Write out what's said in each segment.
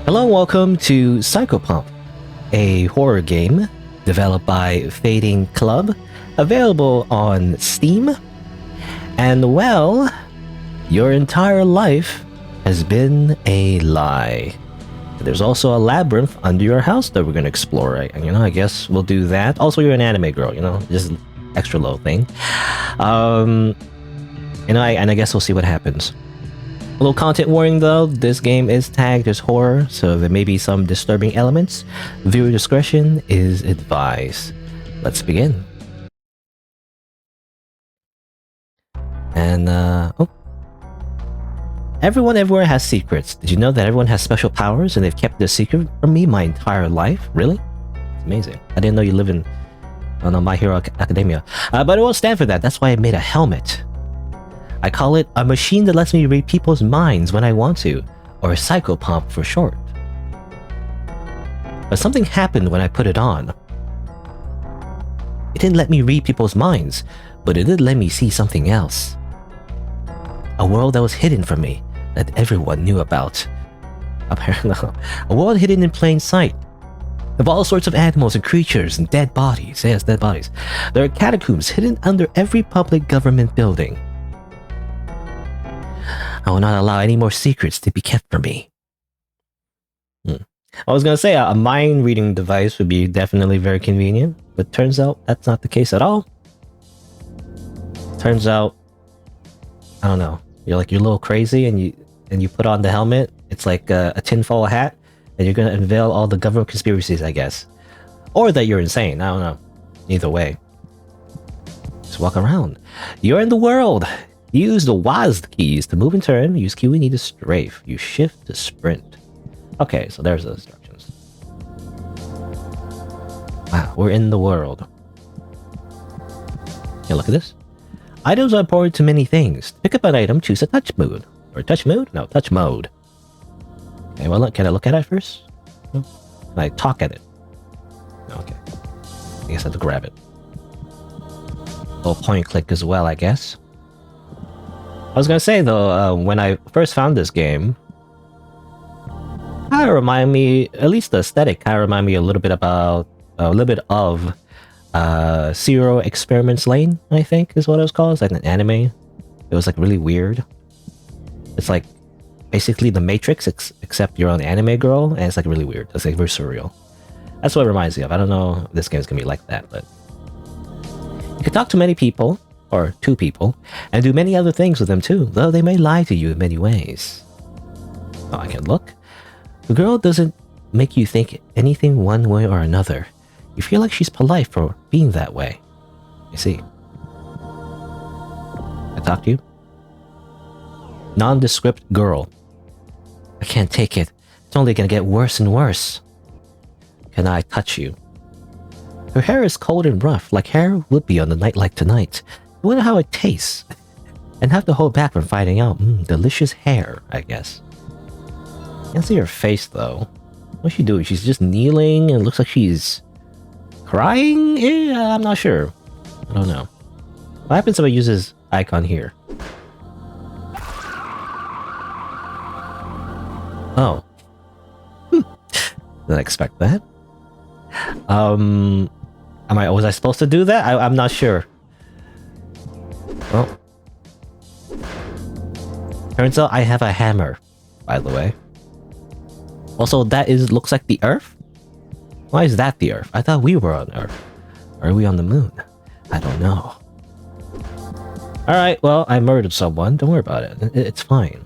Hello and welcome to Psychopomp, a horror game developed by Fading Club, available on Steam. And well, your entire life has been a lie. There's also a labyrinth under your house that we're going to explore, right? And I guess we'll do that. Also, you're an anime girl, just extra little thing. And I guess we'll see what happens. A little content warning though, this game is tagged as horror, so there may be some disturbing elements. Viewer discretion is advised. Let's begin. And, everyone everywhere has secrets. Did you know that everyone has special powers and they've kept their secret from me my entire life? Really? It's amazing. I didn't know you live in, My Hero Academia. But it won't stand for that. That's why I made a helmet. I call it a machine that lets me read people's minds when I want to, or a Psychopomp for short. But something happened when I put it on. It didn't let me read people's minds, but it did let me see something else. A world that was hidden from me, that everyone knew about. Apparently, a world hidden in plain sight. Of all sorts of animals and creatures and dead bodies. Yes, dead bodies. There are catacombs hidden under every public government building. I will not allow any more secrets to be kept from me. I was going to say a mind reading device would be definitely very convenient, but turns out that's not the case at all. Turns out, I don't know, you're a little crazy and you put on the helmet. It's like a tinfoil hat, and you're going to unveil all the government conspiracies, I guess. Or that you're insane, I don't know. Either way. Just walk around. You're in the world. Use the WASD keys to move and turn. Use Q and E to strafe. Use shift to sprint. Okay, so there's the instructions. Wow, we're in the world. Yeah, look at this. Items are important to many things. To pick up an item, choose a touch mode. Or touch mode? No, touch mode. Okay, well, can I look at it first? Can I talk at it? Okay. I guess I have to grab it. Oh, point click as well, I guess. I was gonna say though, when I first found this game, kind of remind me, at least the aesthetic, kind of remind me a little bit of Zero Experiments Lane, I think is what it was called. It's like an anime. It was like really weird. It's like basically the Matrix, except you're an anime girl, and it's like really weird. It's like very surreal. That's what it reminds me of. I don't know if this game's gonna be like that, but you can talk to many people. Or two people, and do many other things with them too, though they may lie to you in many ways. Oh, I can look. The girl doesn't make you think anything one way or another. You feel like she's polite for being that way. You see. I talk to you? Nondescript girl. I can't take it. It's only gonna get worse and worse. Can I touch you? Her hair is cold and rough, like hair would be on a night like tonight. I wonder how it tastes, and have to hold back from finding out. Delicious hair, I guess. Can't see her face though. What's she doing? She's just kneeling, and it looks like she's crying. Yeah, I'm not sure. I don't know. What happens if I use this icon here? Oh, didn't expect that. Was I supposed to do that? I'm not sure. Well, turns out I have a hammer, by the way. Also, looks like the Earth? Why is that the Earth? I thought we were on Earth. Are we on the moon? I don't know. Alright, well, I murdered someone. Don't worry about it. It's fine.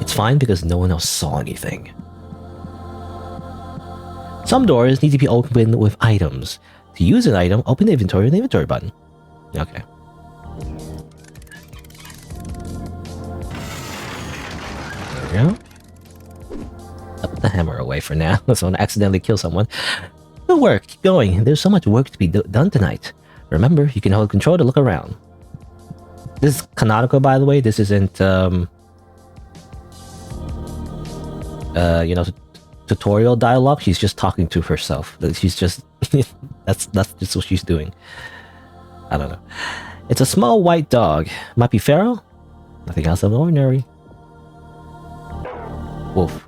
It's fine because no one else saw anything. Some doors need to be opened with items. To use an item, open the inventory with the inventory button. Okay. There we go. Put the hammer away for now. So I don't accidentally kill someone. Good work. Keep going. There's so much work to be done tonight. Remember, you can hold control to look around. This is canonical, by the way. This isn't, tutorial dialogue. She's just talking to herself. She's just... that's just what she's doing. I don't know. It's a small white dog. Might be feral? Nothing else of the ordinary. Wolf.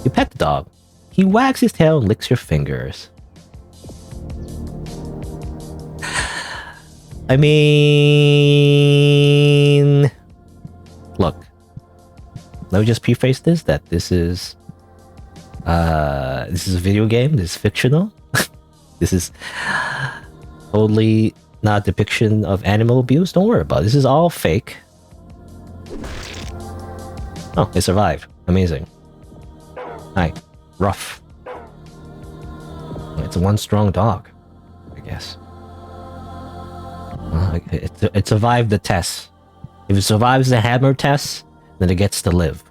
You pet the dog. He wags his tail and licks your fingers. I mean... Look. Let me just preface this, that this is a video game, this is fictional. This is totally not a depiction of animal abuse. Don't worry about it. This is all fake. Oh, they survived. Amazing. Hi. Rough. It's one strong dog, I guess. It survived the test. If it survives the hammer test, then it gets to live.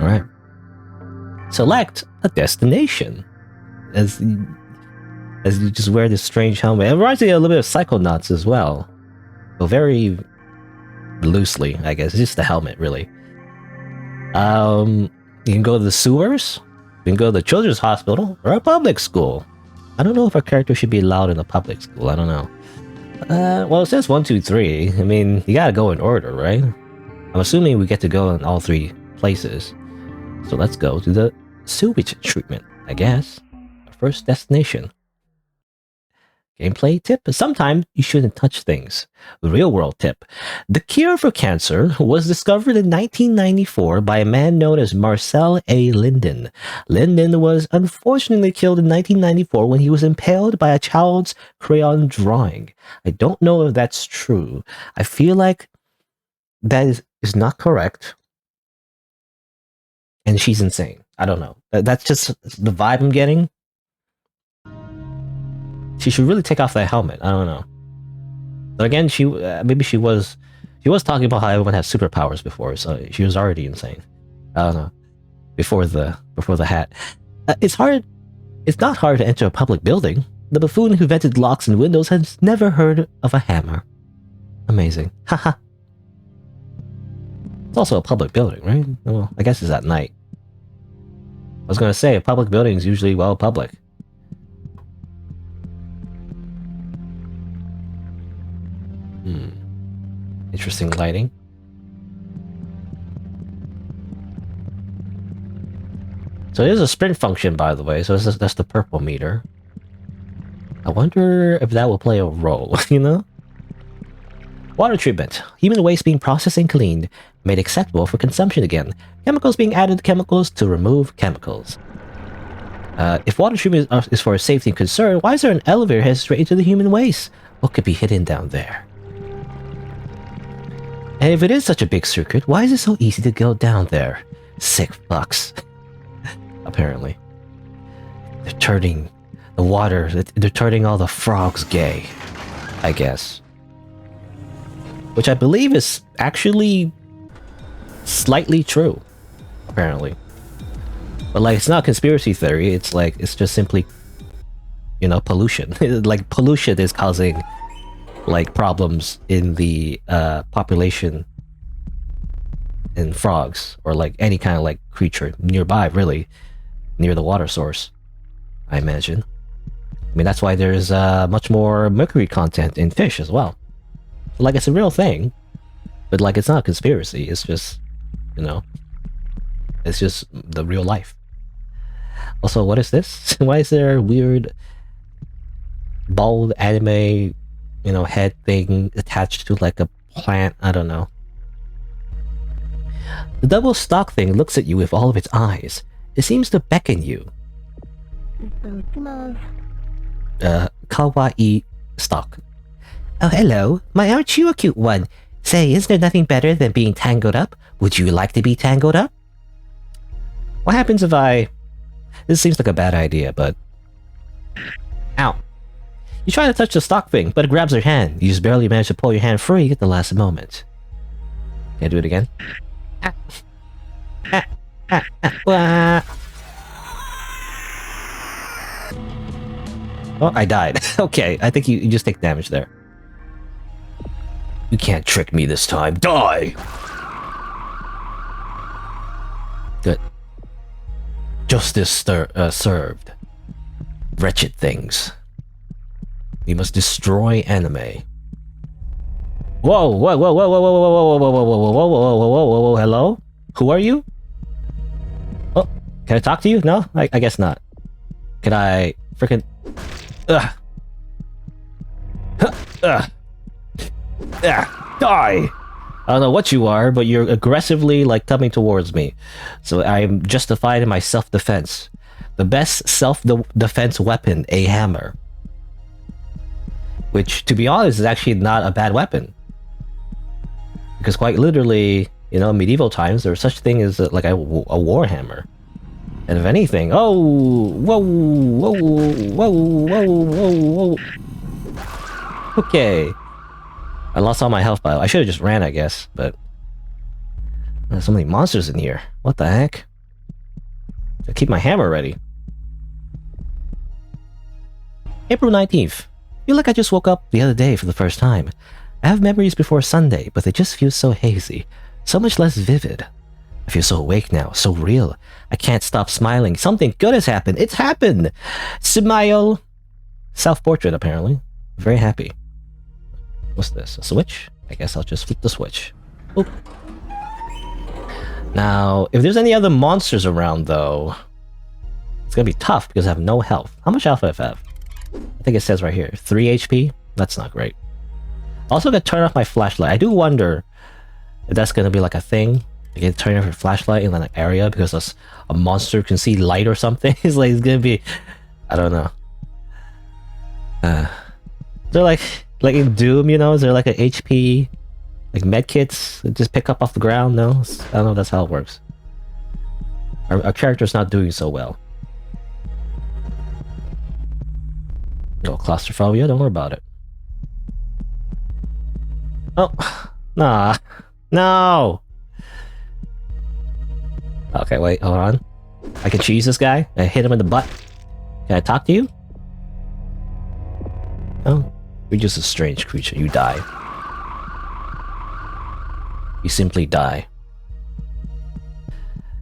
Alright. Select a destination. As you just wear this strange helmet. It reminds me a little bit of Psychonauts as well. So very loosely, I guess. It's just the helmet, really. You can go to the sewers. You can go to the children's hospital or a public school. I don't know if our character should be allowed in a public school. I don't know. Well, it says 1, 2, 3. I mean, you gotta go in order, right? I'm assuming we get to go in all 3 places. So let's go to the sewage treatment, I guess. Our first destination. Gameplay tip: sometimes you shouldn't touch things. Real world tip: the cure for cancer was discovered in 1994 by a man known as Marcel A. Linden. Linden was unfortunately killed in 1994 when he was impaled by a child's crayon drawing. I don't know if that's true. I feel like that is not correct. And she's insane. I don't know. That's just the vibe I'm getting. She should really take off that helmet. I don't know. But again, maybe she was talking about how everyone has superpowers before, so she was already insane. I don't know. Before the hat, it's not hard to enter a public building. The buffoon who invented locks and windows has never heard of a hammer. Amazing. Haha. It's also a public building, right? Well, I guess it's at night. I was gonna say a public building is usually public. Interesting lighting. So there's a sprint function, by the way. So that's the purple meter. I wonder if that will play a role, you know? Water treatment. Human waste being processed and cleaned, made acceptable for consumption again. Chemicals being added to chemicals to remove chemicals. If water treatment is for safety and concern, why is there an elevator headed straight into the human waste? What could be hidden down there? And if it is such a big circuit, why is it so easy to go down there? Sick fucks. Apparently. They're turning the water, they're turning all the frogs gay, I guess. Which I believe is actually slightly true, apparently. But like, it's not conspiracy theory, it's like, it's just simply, you know, pollution. Like, pollution is causing like problems in the population in frogs, or like any kind of like creature nearby, really, near the water source, I imagine. I mean, that's why there's much more mercury content in fish as well. Like, it's a real thing, but like, it's not a conspiracy, it's just, you know, it's just the real life. Also, what is this? Why is there a weird bald anime, you know, head thing attached to like a plant? I don't know. The double stock thing looks at you with all of its eyes. It seems to beckon you. Kawaii stock. Oh, hello. Aren't you a cute one? Say, is there nothing better than being tangled up? Would you like to be tangled up? What happens if I... This seems like a bad idea, but... Ow. You try to touch the stock thing, but it grabs your hand. You just barely manage to pull your hand free at the last moment. Can I do it again? Oh, I died. Okay, I think you just take damage there. You can't trick me this time. Die! Good. Justice served. Wretched things. We must destroy anime. Whoa, whoa, whoa, whoa, whoa, whoa, whoa, whoa, whoa, whoa, whoa, whoa, whoa, whoa, whoa, whoa, whoa, hello? Who are you? Oh, can I talk to you? No? I guess not. Can I freaking... Ugh. Ugh. Ugh. Die! I don't know what you are, but you're aggressively, like, coming towards me. So I'm justified in my self-defense. The best self-defense weapon, a hammer. Which, to be honest, is actually not a bad weapon. Because quite literally, you know, in medieval times, there was such thing as like a war hammer. And if anything, oh, whoa, whoa, whoa, whoa, whoa, whoa. Okay. I lost all my health, by the way. I should have just ran, I guess, but... There's so many monsters in here. What the heck? I keep my hammer ready. April 19th. I feel like I just woke up the other day for the first time. I have memories before Sunday, but they just feel so hazy. So much less vivid. I feel so awake now, so real. I can't stop smiling. Something good has happened. It's happened! Smile! Self-portrait, apparently. Very happy. What's this? A switch? I guess I'll just flip the switch. Oop. Now, if there's any other monsters around, though, it's gonna be tough because I have no health. How much health do I have? I think it says right here, 3 HP? That's not great. Also gonna turn off my flashlight. I do wonder if that's gonna be like a thing. You can turn off your flashlight in an area because a monster can see light or something. It's like, it's gonna be... I don't know. They're like in Doom, you know? Is there like an HP... like medkits that just pick up off the ground? No? I don't know if that's how it works. Our character's not doing so well. No claustrophobia, don't worry about it. Oh, nah. No! Okay, wait, hold on. I can cheese this guy. I hit him in the butt. Can I talk to you? Oh, you're just a strange creature. You die. You simply die.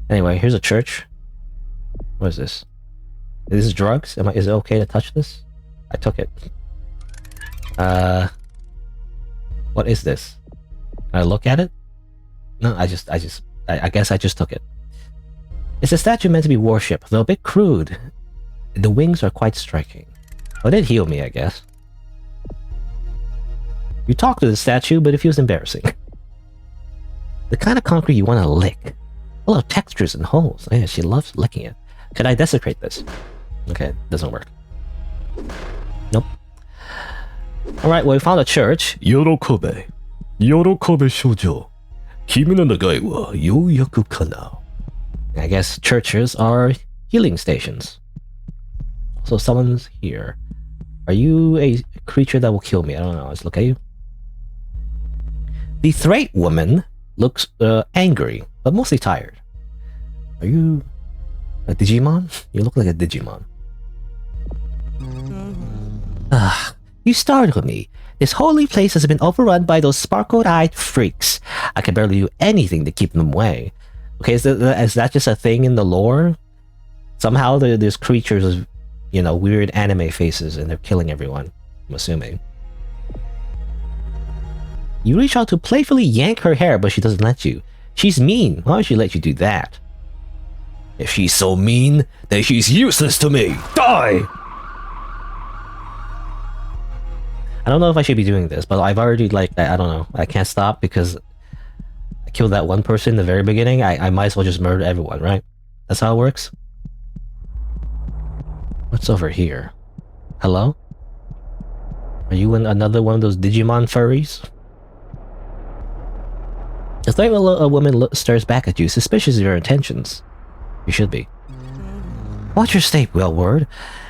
Anyway, here's a church. What is this? Is this drugs? Is it okay to touch this? I took it. What is this? Can I look at it? No, I guess I just took it. It's a statue meant to be worshipped, though a bit crude. The wings are quite striking. Well, it did heal me, I guess. You talk to the statue, but it feels embarrassing. The kind of concrete you want to lick. A lot of textures and holes. Yeah, she loves licking it. Can I desecrate this? Okay, doesn't work. Nope. Alright, well, we found a church. Yorokobe. Yorokobe shoujo. Kimi no nagai wa youyaku kana. I guess churches are healing stations. So someone's here. Are you a creature that will kill me? I don't know. Let's look at you. The Threat Woman looks angry, but mostly tired. Are you a Digimon? You look like a Digimon. You startled me. This holy place has been overrun by those sparkle-eyed freaks. I can barely do anything to keep them away. Okay, is that just a thing in the lore? Somehow there's creatures with, you know, weird anime faces and they're killing everyone, I'm assuming. You reach out to playfully yank her hair, but she doesn't let you. She's mean. Why would she let you do that? If she's so mean, then she's useless to me. Die! I don't know if I should be doing this, but I've already, like, I don't know. I can't stop because I killed that one person in the very beginning. I might as well just murder everyone, right? That's how it works? What's over here? Hello? Are you another one of those Digimon furries? The threat a woman stares back at you, suspicious of your intentions. You should be. Watch your step, Wellward.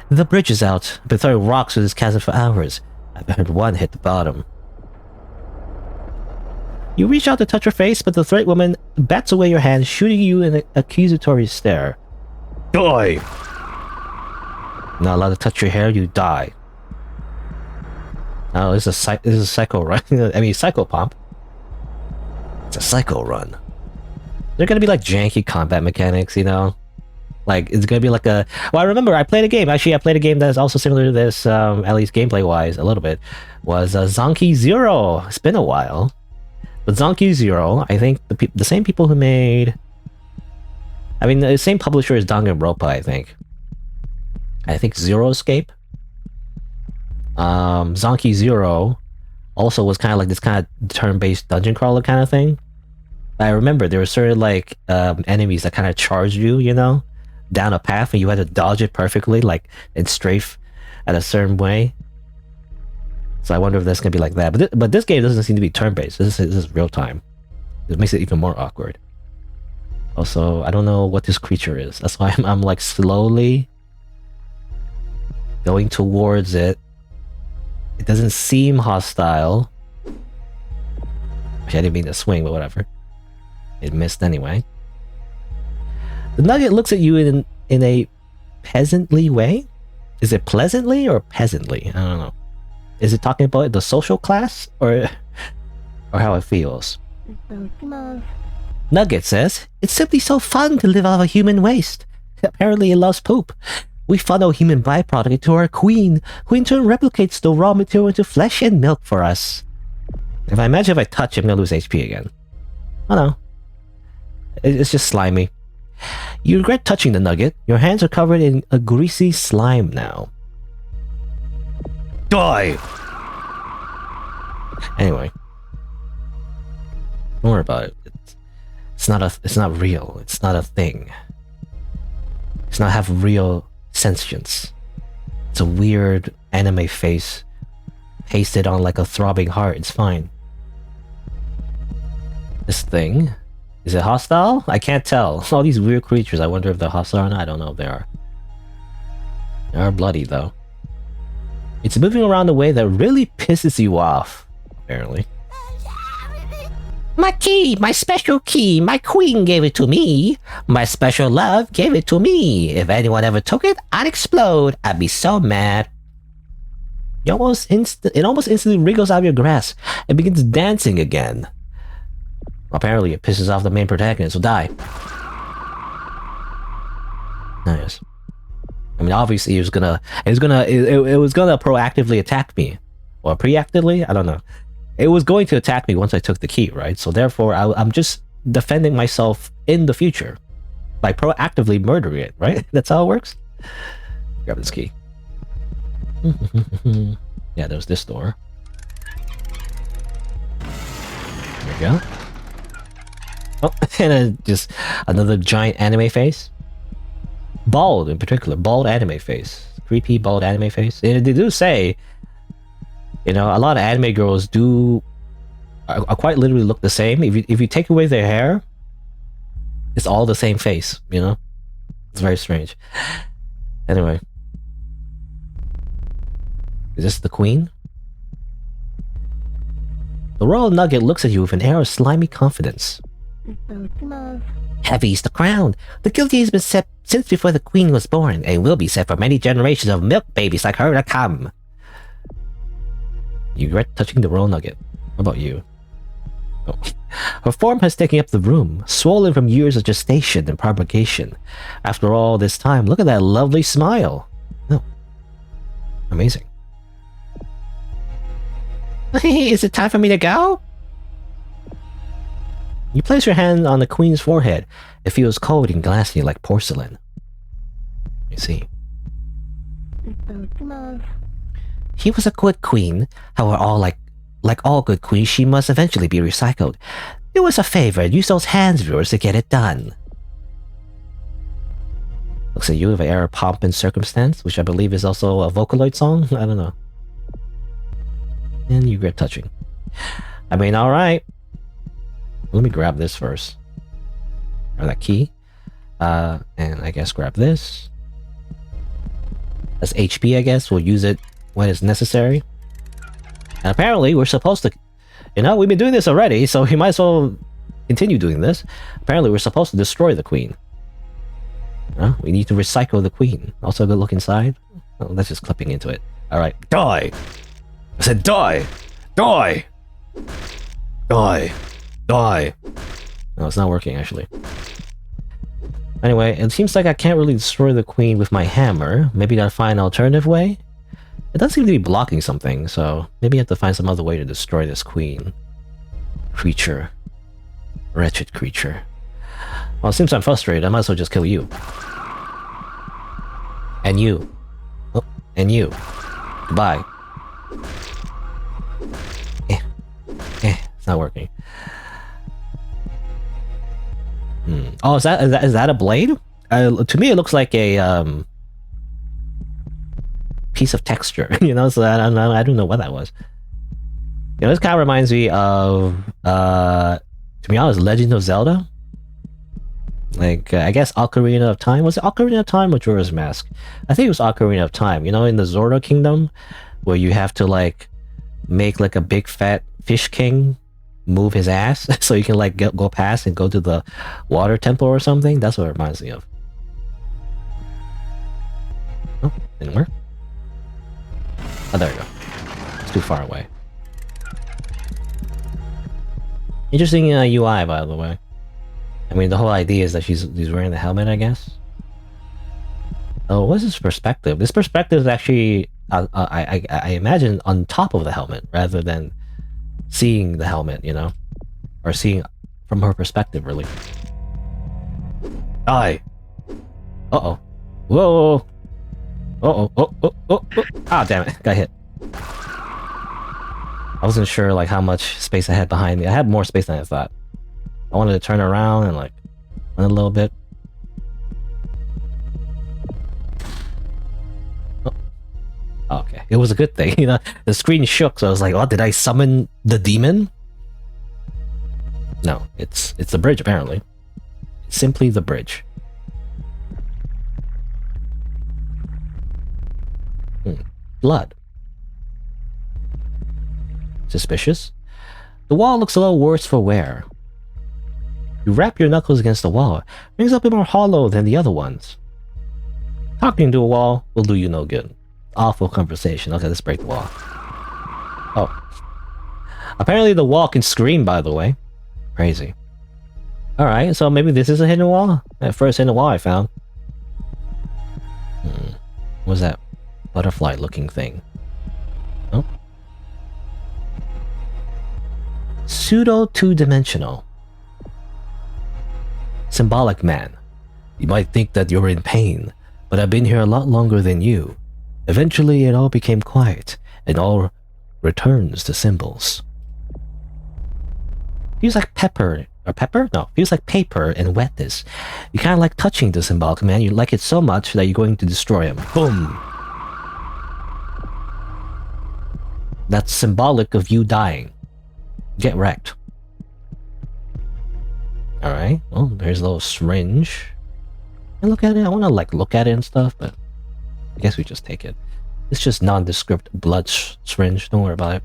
The bridge is out. I've been throwing rocks with this chasm for hours. I've heard one hit the bottom. You reach out to touch her face, but the threat woman bats away your hand, shooting you an accusatory stare. Die! Not allowed to touch your hair, you die. Oh, this is a psycho run. I mean, Psychopomp. It's a psycho run. They're gonna be like janky combat mechanics, you know? Like, it's gonna be like a... Well, I remember I played a game. Actually, I played a game that's also similar to this, at least gameplay-wise, a little bit. Was Zonky Zero. It's been a while. But Zonky Zero, I think the same people who made... I mean, the same publisher as Danganronpa, I think. I think Zero Escape. Zonky Zero also was kind of like this kind of turn-based dungeon crawler kind of thing. I remember there were certain like enemies that kind of charged you, you know, down a path, and you had to dodge it perfectly, like and strafe at a certain way. So I wonder if that's gonna be like that. But this game doesn't seem to be turn-based. This is real time. It makes it even more awkward. Also, I don't know what this creature is. That's why I'm like slowly going towards it. It doesn't seem hostile. Actually, I didn't mean to swing, but whatever. It missed anyway. The nugget looks at you in a peasantly way. Is it pleasantly or peasantly? I don't know. Is it talking about the social class or how it feels? Nugget says, "It's simply so fun to live off of human waste. Apparently it loves poop. We funnel human byproduct into our queen, who in turn replicates the raw material into flesh and milk for us." If I imagine if I touch it, I'm gonna lose HP again. Oh no. It's just slimy. You regret touching the nugget. Your hands are covered in a greasy slime now. Die! Anyway. Don't worry about it. It's not real. It's not a thing. It's not have real sentience. It's a weird anime face pasted on like a throbbing heart. It's fine. This thing, is it hostile? I can't tell. All these weird creatures, I wonder if they're hostile or not. I don't know if they are. They are bloody though. It's moving around in a way that really pisses you off, apparently. My key! My special key! My queen gave it to me! My special love gave it to me! If anyone ever took it, I'd explode! I'd be so mad! It almost instantly wriggles out of your grasp and begins dancing again. Apparently it pisses off the main protagonist, so die. Nice. I mean, obviously it was gonna proactively attack me. Or preactively? I don't know. It was going to attack me once I took the key, right? So therefore, I'm just defending myself in the future by proactively murdering it, right? That's how it works? Grab this key. Yeah, there's this door. There we go. Oh, and then just another giant anime face. Bald in particular. Bald anime face. Creepy bald anime face. And they do say, you know, a lot of anime girls are quite literally look the same. If you take away their hair, it's all the same face, you know? It's very strange. Anyway. Is this the queen? The royal nugget looks at you with an air of slimy confidence. Heavy is the crown. The guilty has been set since before the queen was born, and will be set for many generations of milk babies like her to come. You regret touching the royal nugget. What about you? Oh. Her form has taken up the room, swollen from years of gestation and propagation. After all this time, look at that lovely smile. Oh. Amazing. Is it time for me to go? You place your hand on the queen's forehead. It feels cold and glassy like porcelain. You see. He was a good queen. However, like all good queens, she must eventually be recycled. Do us a favor and use those hands of yours to get it done. Looks at you with an air of pomp and circumstance, which I believe is also a Vocaloid song. I don't know. And you regret touching. I mean, alright. Let me grab this first. Grab that key. And I guess grab this. That's HP, I guess. We'll use it when it's necessary. And apparently, we're supposed to... You know, we've been doing this already, so we might as well continue doing this. Apparently, we're supposed to destroy the queen. We need to recycle the queen. Also, go look inside. Oh, that's just clipping into it. Alright. Die! I said die! Die! Die! Die! No, it's not working, actually. Anyway, it seems like I can't really destroy the queen with my hammer. Maybe gotta find an alternative way? It does seem to be blocking something, so maybe I have to find some other way to destroy this queen. Creature. Wretched creature. Well, since I'm frustrated, I might as well just kill you. And you. Oh, and you. Goodbye. It's not working. Oh, is that a blade? To me, it looks like a piece of texture, you know. So I don't know what that was. You know, this kind of reminds me of, to be honest, Legend of Zelda. Like, I guess Ocarina of Time. Was it Ocarina of Time or Majora's Mask? I think it was Ocarina of Time. You know, in the Zorda Kingdom, where you have to like make like a big fat fish king move his ass so you can like go past and go to the water temple or something. That's what it reminds me of. Oh, didn't work. Oh, there we go. It's too far away. Interesting UI, by the way. I mean, the whole idea is that she's wearing the helmet, I guess. Oh, what's this perspective? This perspective is actually, I imagine, on top of the helmet rather than seeing the helmet, you know, or seeing from her perspective, really. Die. Uh-oh. Whoa. Uh-oh. Oh. Ah, damn it. Got hit. I wasn't sure, like, how much space I had behind me. I had more space than I thought. I wanted to turn around and, like, run a little bit. Oh, okay. It was a good thing, you know? The screen shook, so I was like, oh, did I summon the demon? No, it's the bridge, apparently. It's simply the bridge. Blood. Suspicious. The wall looks a little worse for wear. You wrap your knuckles against the wall. It rings up a bit more hollow than the other ones. Talking to a wall will do you no good. Awful conversation. Okay, let's break the wall. Oh. Apparently the wall can scream, by the way. Crazy. Alright, so maybe this is a hidden wall? That first hidden wall I found. What's that butterfly-looking thing? Oh. Pseudo-two-dimensional. Symbolic man. You might think that you're in pain, but I've been here a lot longer than you. Eventually, it all became quiet, and all returns to symbols. Feels like pepper. Or pepper? No, feels like paper and wetness. You kind of like touching the symbolic man. You like it so much that you're going to destroy him. Boom! That's symbolic of you dying. Get wrecked. Alright, well, there's a little syringe. And look at it. I want to like look at it and stuff, but I guess we just take it. It's just nondescript blood syringe. Don't worry about it.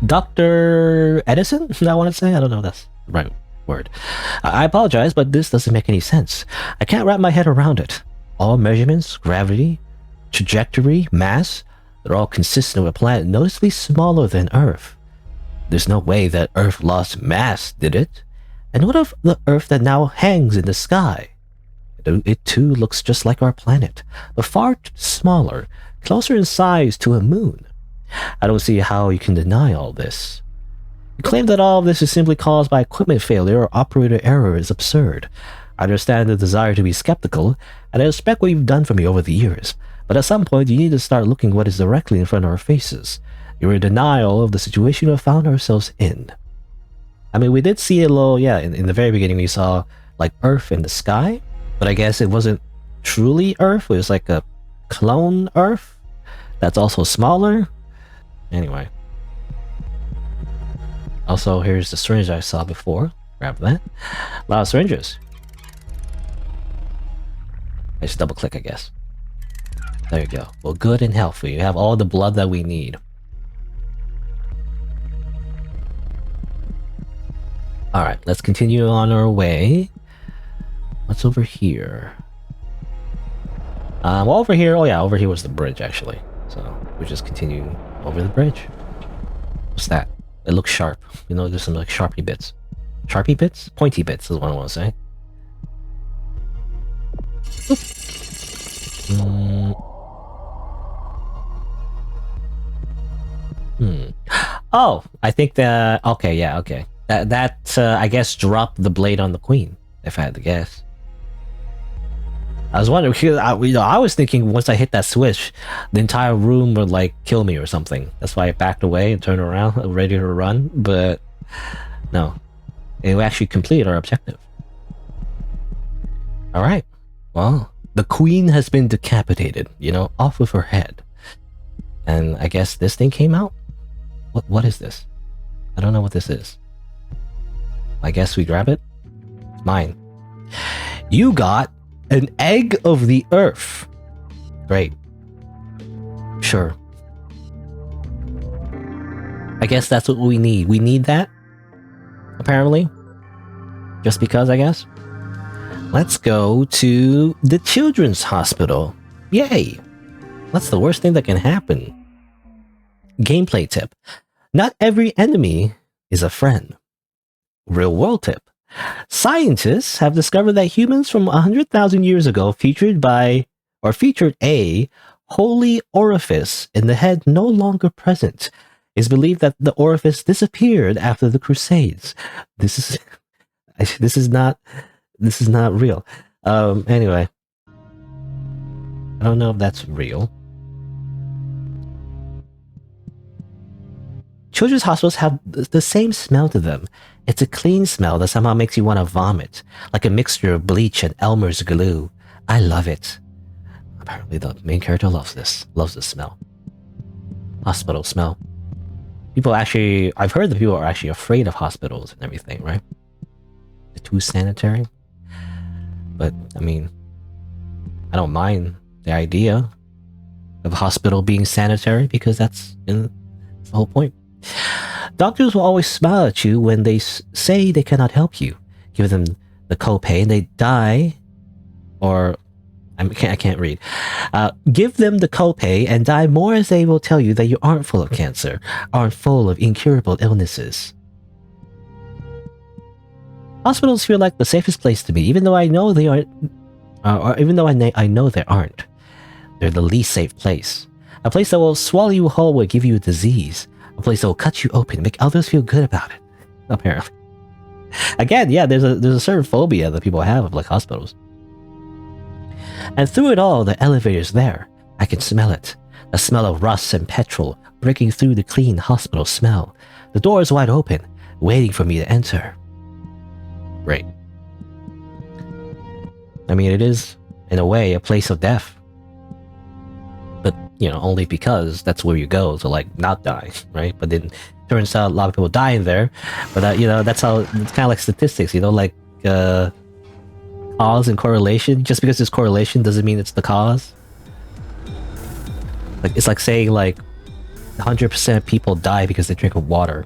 Dr. Edison? I want to say? I don't know if that's the right word. I apologize, but this doesn't make any sense. I can't wrap my head around it. All measurements, gravity, trajectory, mass, they're all consistent with a planet noticeably smaller than Earth. There's no way that Earth lost mass, did it? And what of the Earth that now hangs in the sky? It too looks just like our planet, but far smaller, closer in size to a moon. I don't see how you can deny all this. You claim that all of this is simply caused by equipment failure or operator error is absurd. I understand the desire to be skeptical, and I respect what you've done for me over the years, but at some point you need to start looking what is directly in front of our faces. You're in denial of the situation we found ourselves in. I mean, we did see a little, yeah, in the very beginning we saw, like, Earth in the sky, but I guess it wasn't truly Earth, it was like a clone Earth that's also smaller. Anyway. Also, here's the syringe I saw before. Grab that. A lot of syringes. I just double click, I guess. There you go. Well, good and healthy. You have all the blood that we need. Alright, let's continue on our way. What's over here? Well, over here, oh yeah, over here was the bridge, actually. So, we just continue over the bridge. What's that? It looks sharp. You know, there's some like sharpy bits. Sharpie bits? Pointy bits is what I want to say. Oh, I think that... Okay, yeah, okay. That I guess, dropped the blade on the queen, if I had to guess. I was wondering, I was thinking once I hit that switch, the entire room would, like, kill me or something. That's why I backed away and turned around, ready to run, but... No. It actually completed our objective. Alright. Well, the queen has been decapitated, you know, off with her head. And I guess this thing came out? What is this? I don't know what this is. I guess we grab it? It's mine. You got an egg of the earth. Great. Sure. I guess that's what we need. We need that, apparently. Just because, I guess. Let's go to the children's hospital. Yay! That's the worst thing that can happen. Gameplay tip. Not every enemy is a friend. Real world tip. Scientists have discovered that humans from 100,000 years ago featured a holy orifice in the head no longer present. It's believed that the orifice disappeared after the Crusades. This is not real. Anyway. I don't know if that's real. Children's hospitals have the same smell to them. It's a clean smell that somehow makes you want to vomit, like a mixture of bleach and Elmer's glue. I love it. Apparently the main character loves this smell. Hospital smell. I've heard that people are actually afraid of hospitals and everything, right? They're too sanitary. But, I mean, I don't mind the idea of a hospital being sanitary because that's the whole point. Doctors will always smile at you when they say they cannot help you. Give them the copay and they die, or I can't read. Give them the copay and die more as they will tell you that you aren't full of cancer, aren't full of incurable illnesses. Hospitals feel like the safest place to be, even though I know they aren't, or even though I know they aren't. They're the least safe place. A place that will swallow you whole will give you a disease. A place that will cut you open, make others feel good about it. Apparently. Again, yeah, there's a certain phobia that people have of like hospitals. And through it all, the elevator's there. I can smell it. The smell of rust and petrol breaking through the clean hospital smell. The door is wide open, waiting for me to enter. Great. I mean, it is, in a way, a place of death. But, you know, only because that's where you go to, like, not die, right? But then, turns out a lot of people die in there. But, you know, that's how, it's kind of like statistics, you know, like, cause and correlation. Just because there's correlation doesn't mean it's the cause. Like, it's like saying, like, 100% of people die because they drink water.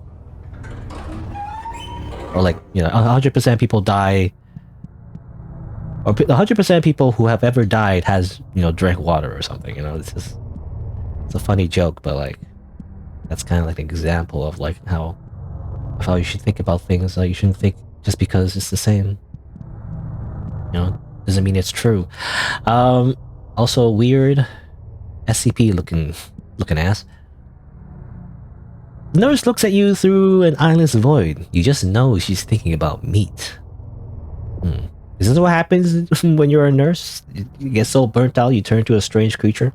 Or, like, you know, 100% of people die... Or 100% of people who have ever died has, you know, drank water or something, you know? It's a funny joke, but, like, that's kind of like an example of, like, how you should think about things. Like, you shouldn't think just because it's the same. You know? Doesn't mean it's true. Also, weird SCP looking ass. The nurse looks at you through an eyeless void. You just know she's thinking about meat. Is this what happens when you're a nurse? You get so burnt out you turn to a strange creature?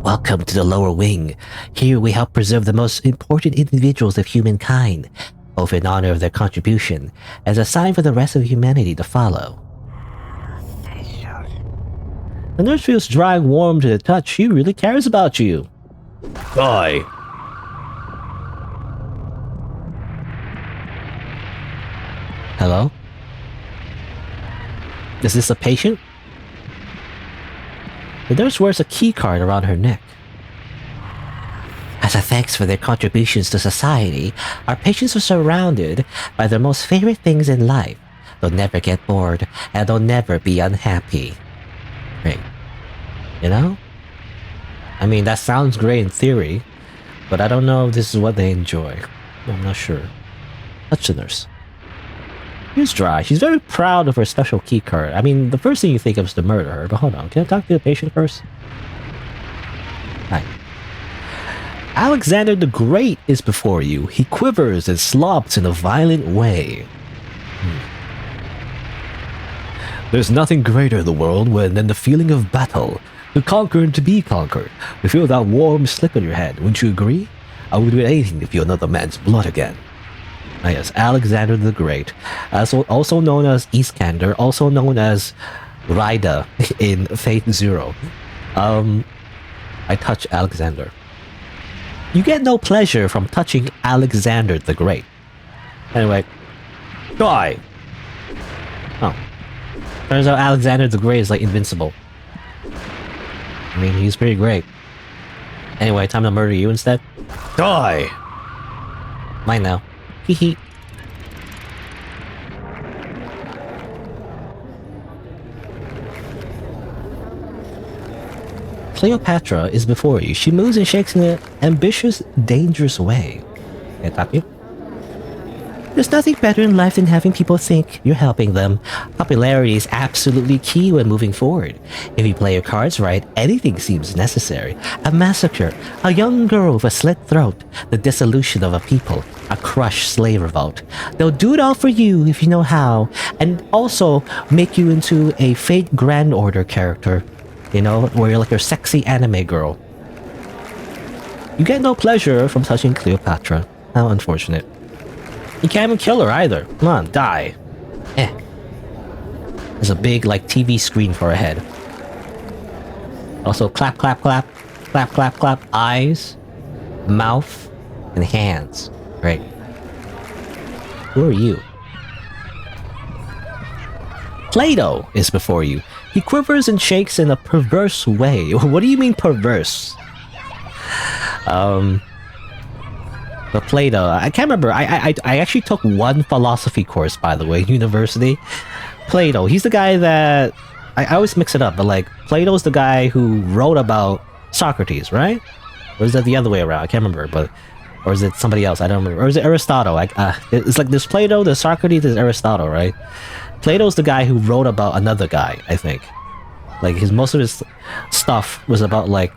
Welcome to the lower wing. Here we help preserve the most important individuals of humankind, both in honor of their contribution, as a sign for the rest of humanity to follow. The nurse feels dry and warm to the touch. She really cares about you. Die. Hello? Is this a patient? The nurse wears a key card around her neck. As a thanks for their contributions to society, our patients are surrounded by their most favorite things in life. They'll never get bored, and they'll never be unhappy. Great. You know? I mean, that sounds great in theory, But I don't know if this is what they enjoy. I'm not sure. Touch the nurse. She's dry. She's very proud of her special key card. I mean, the first thing you think of is to murder her, but hold on. Can I talk to the patient first? Hi. Alexander the Great is before you. He quivers and slobs in a violent way. There's nothing greater in the world than the feeling of battle. To conquer and to be conquered. To feel that warm slip in your head. Wouldn't you agree? I would do anything to feel another man's blood again. Ah yes, Alexander the Great. Also known as Iskander. Also known as Raida in Fate Zero. I touch Alexander. You get no pleasure from touching Alexander the Great. Anyway. Die! Oh. Turns out Alexander the Great is like invincible. I mean, he's pretty great. Anyway, time to murder you instead. Die! Mine now. Hee hee. Cleopatra is before you. She moves and shakes in an ambitious, dangerous way. Can I tap you? There's nothing better in life than having people think you're helping them. Popularity is absolutely key when moving forward. If you play your cards right, anything seems necessary. A massacre, a young girl with a slit throat, the dissolution of a people, a crushed slave revolt. They'll do it all for you if you know how, and also make you into a Fate Grand Order character. You know, where you're like a sexy anime girl. You get no pleasure from touching Cleopatra. How unfortunate. You can't even kill her either. Come on, die. There's a big, like, TV screen for her head. Also, clap, clap, clap. Clap, clap, clap. Eyes, mouth, and hands. Great. Who are you? Plato is before you. He quivers and shakes in a perverse way. What do you mean perverse? But Plato, I can't remember. I actually took one philosophy course, by the way, university. Plato, he's the guy that I always mix it up, but like Plato's the guy who wrote about Socrates, right? Or is that the other way around? I can't remember, but or is it somebody else? I don't remember. Or is it Aristotle? It's like there's Plato, there's Socrates, there's Aristotle, right? Plato's the guy who wrote about another guy, I think. Like most of his stuff was about like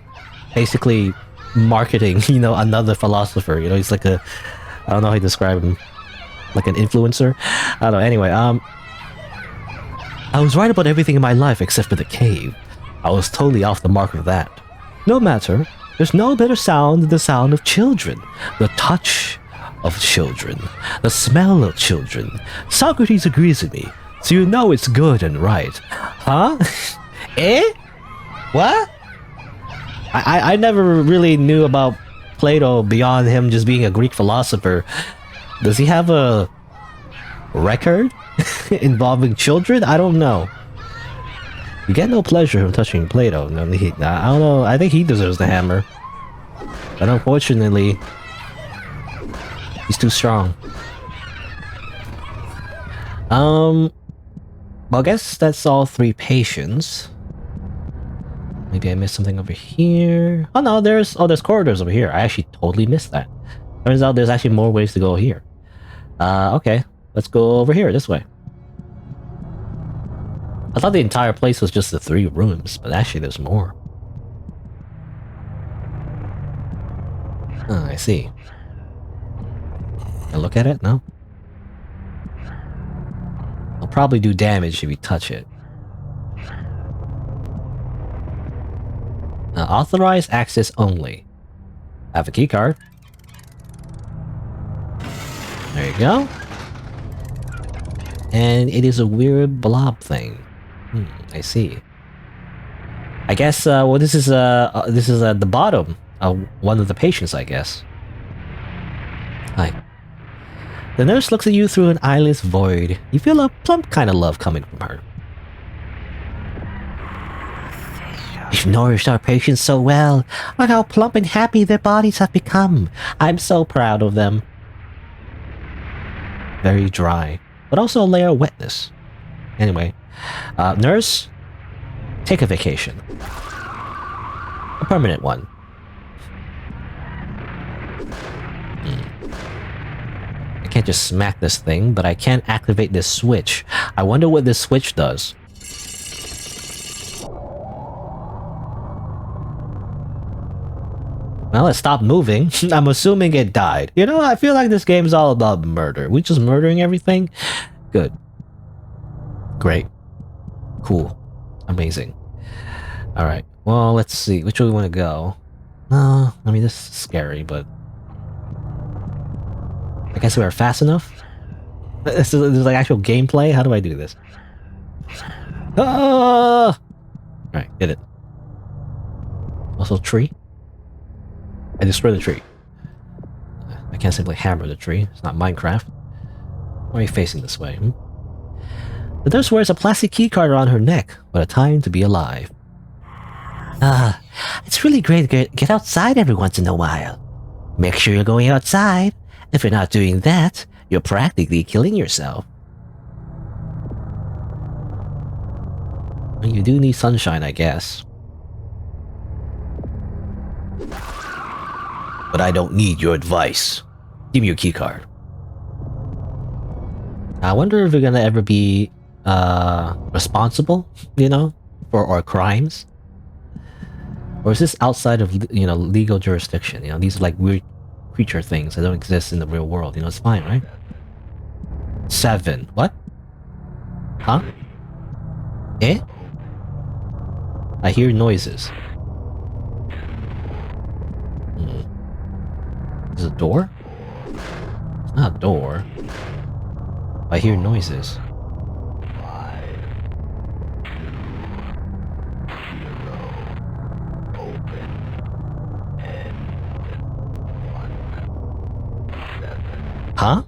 basically marketing, you know, another philosopher. You know, he's like I don't know how you describe him, like an influencer. I don't know. Anyway, I was right about everything in my life except for the cave. I was totally off the mark of that. No matter. There's no better sound than the sound of children, the touch of children, the smell of children. Socrates agrees with me, so you know it's good and right. Huh? Eh? What? I never really knew about Plato beyond him just being a Greek philosopher. Does he have a record involving children? I don't know. You get no pleasure from touching Plato. No, I don't know. I think he deserves the hammer. But unfortunately, he's too strong. Well, I guess that's all 3 patients. Maybe I missed something over here. Oh no, there's corridors over here. I actually totally missed that. Turns out there's actually more ways to go here. Okay. Let's go over here, this way. I thought the entire place was just the 3 rooms, but actually there's more. Oh, I see. Can I look at it? No? I'll probably do damage if you touch it. Authorized access only. I have a key card. There you go. And it is a weird blob thing. I see. I guess, well, this is the bottom of one of the patients, I guess. Hi. The nurse looks at you through an eyeless void. You feel a plump kind of love coming from her. You've nourished our patients so well. Look how plump and happy their bodies have become. I'm so proud of them. Very dry, but also a layer of wetness. Anyway, nurse, take a vacation. A permanent one. can't just smack this thing, but I can activate this switch. I wonder what this switch does. Well, it stopped moving. I'm assuming it died. You know, I feel like this game is all about murder. We just murdering everything? Good. Great. Cool. Amazing. Alright. Well, let's see. Which way we want to go? I mean, this is scary, but... I guess we are fast enough? There's like actual gameplay? How do I do this? Ah! Alright, did it. Also, tree? I destroyed the tree. I can't simply hammer the tree. It's not Minecraft. Why are you facing this way? The nurse wears a plastic keycard around her neck. What a time to be alive. It's really great to get outside every once in a while. Make sure you're going outside. If you're not doing that, you're practically killing yourself. You do need sunshine, I guess. But I don't need your advice. Give me your keycard. I wonder if we're gonna ever be responsible, you know, for our crimes. Or is this outside of, you know, legal jurisdiction? You know, these are like weird creature things that don't exist in the real world. You know, it's fine, right? 7. What? Huh? Eh? I hear noises. Is it a door? It's not a door. I hear noises. Huh?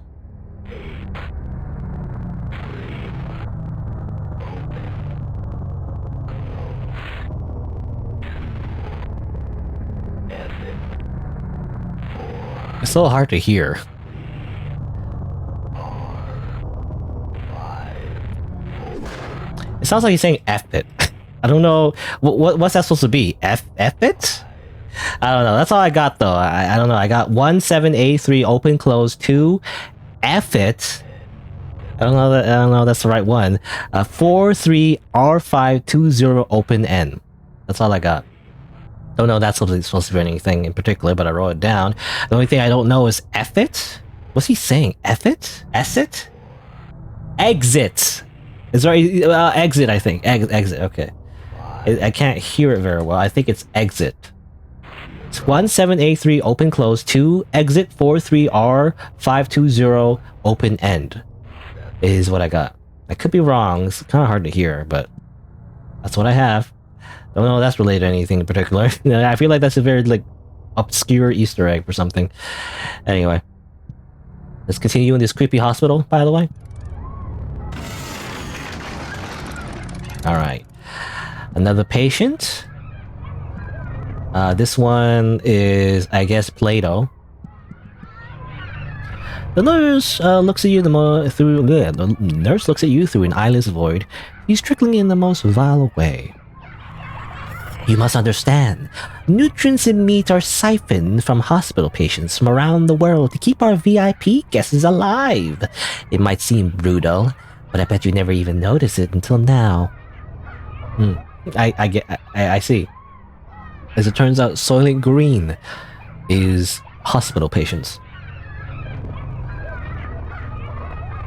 It's so hard to hear. It sounds like he's saying F it. I don't know. What's that supposed to be? F it? I don't know. That's all I got though. I don't know. I got 17A3 open close 2 F it. I don't know if that's the right one. 43R520 open N. That's all I got. Don't know if that's supposed to be anything in particular, but I wrote it down. The only thing I don't know is F it? What's he saying? F it? S it? Exit. It's right. Exit, I think. Exit. Okay. I can't hear it very well. I think it's exit. It's 17A3 open close 2 exit 43R520 open end is what I got. I could be wrong. It's kind of hard to hear, but that's what I have. Don't know if that's related to anything in particular. I feel like that's a very like obscure Easter egg for something. Anyway, let's continue in this creepy hospital, by the way. Alright. Another patient. This one is, I guess, Plato. The nurse looks at you the nurse looks at you through an eyeless void. He's trickling in the most vile way. You must understand, nutrients and meat are siphoned from hospital patients from around the world to keep our VIP guests alive. It might seem brutal, but I bet you never even noticed it until now. I see. As it turns out, Soylent Green is hospital patients.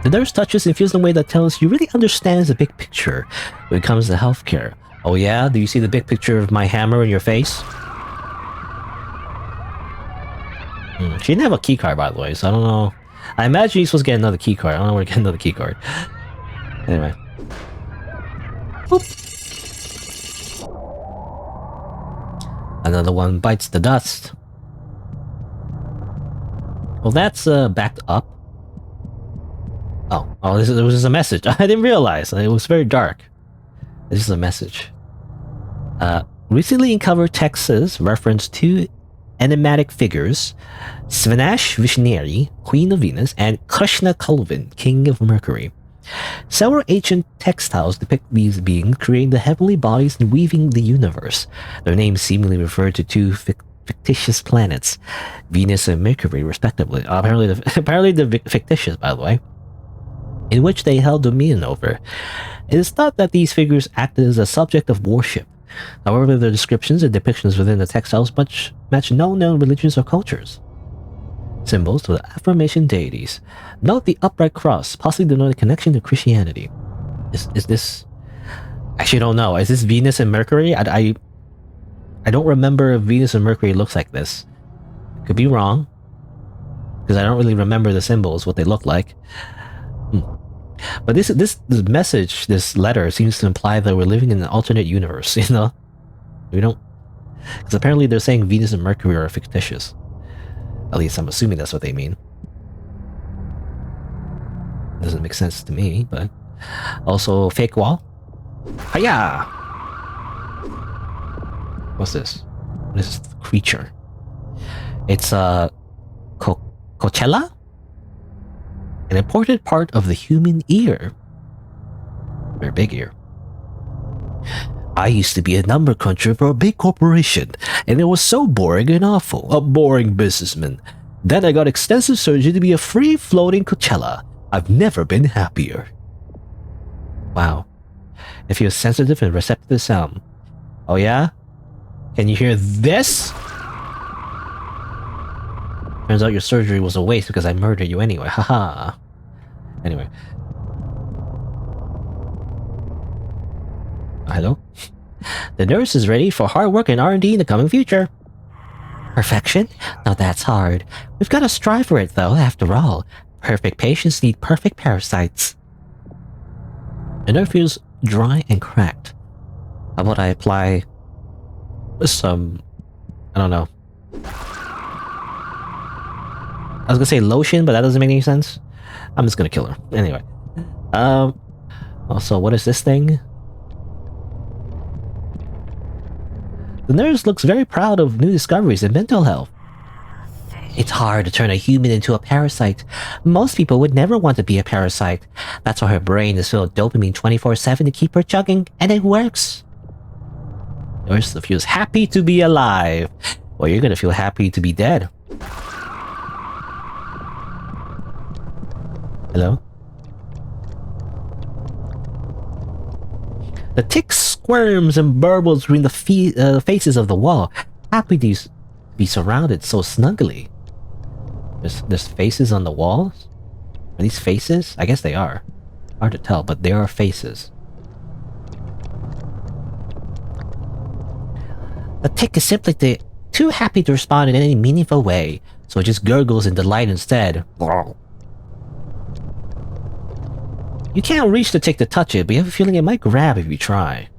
The nurse touches and feels in a way that tells you really understands the big picture when it comes to healthcare. Oh yeah? Do you see the big picture of my hammer in your face? She didn't have a keycard, by the way, so I don't know. I imagine you're supposed to get another keycard. I don't know where to get another keycard. Anyway. Boop. Another one bites the dust. Well, that's backed up. Oh, this was just a message. I didn't realize. It was very dark. This is a message. Recently uncovered texts reference two enigmatic figures, Svanash Vishneri, Queen of Venus, and Krishna Kulvin, King of Mercury. Several ancient textiles depict these beings creating the heavenly bodies and weaving the universe. Their names seemingly refer to two fictitious planets, Venus and Mercury, respectively. Apparently, they're fictitious, by the way, in which they held dominion over. It is thought that these figures acted as a subject of worship. However, their descriptions and depictions within the textiles match no known religions or cultures. Symbols to the aforementioned deities. Note the upright cross, possibly denoting a connection to Christianity. Is this... Actually, I don't know. Is this Venus and Mercury? I don't remember if Venus and Mercury looks like this. Could be wrong, because I don't really remember the symbols, what they look like. But this message, this letter, seems to imply that we're living in an alternate universe, you know? We don't... Because apparently they're saying Venus and Mercury are fictitious. At least I'm assuming that's what they mean. Doesn't make sense to me, but... Also, fake wall. Hiya! What's this? What is this creature? It's a... Coachella? An important part of the human ear. Very big ear. I used to be a number cruncher for a big corporation, and it was so boring and awful. A boring businessman. Then I got extensive surgery to be a free-floating Coachella. I've never been happier. Wow. It feels sensitive and receptive to sound. Oh yeah? Can you hear this? Turns out your surgery was a waste because I murdered you anyway. Haha. Anyway. Hello? The nurse is ready for hard work and R&D in the coming future. Perfection? Now that's hard. We've got to strive for it though, after all. Perfect patients need perfect parasites. The nerve feels dry and cracked. How about I apply some... I don't know. I was gonna say lotion, but that doesn't make any sense. I'm just gonna kill her. Anyway. Also, what is this thing? The nurse looks very proud of new discoveries in mental health. It's hard to turn a human into a parasite. Most people would never want to be a parasite. That's why her brain is filled with dopamine 24/7 to keep her chugging, and it works. Nurse feels happy to be alive. Well, you're gonna feel happy to be dead. Hello? The tick squirms and burbles between the faces of the wall, happy to be surrounded so snugly. There's faces on the walls? Are these faces? I guess they are. Hard to tell, but they are faces. The tick is simply too happy to respond in any meaningful way, so it just gurgles in delight instead. You can't reach the tick to touch it, but you have a feeling it might grab if you try.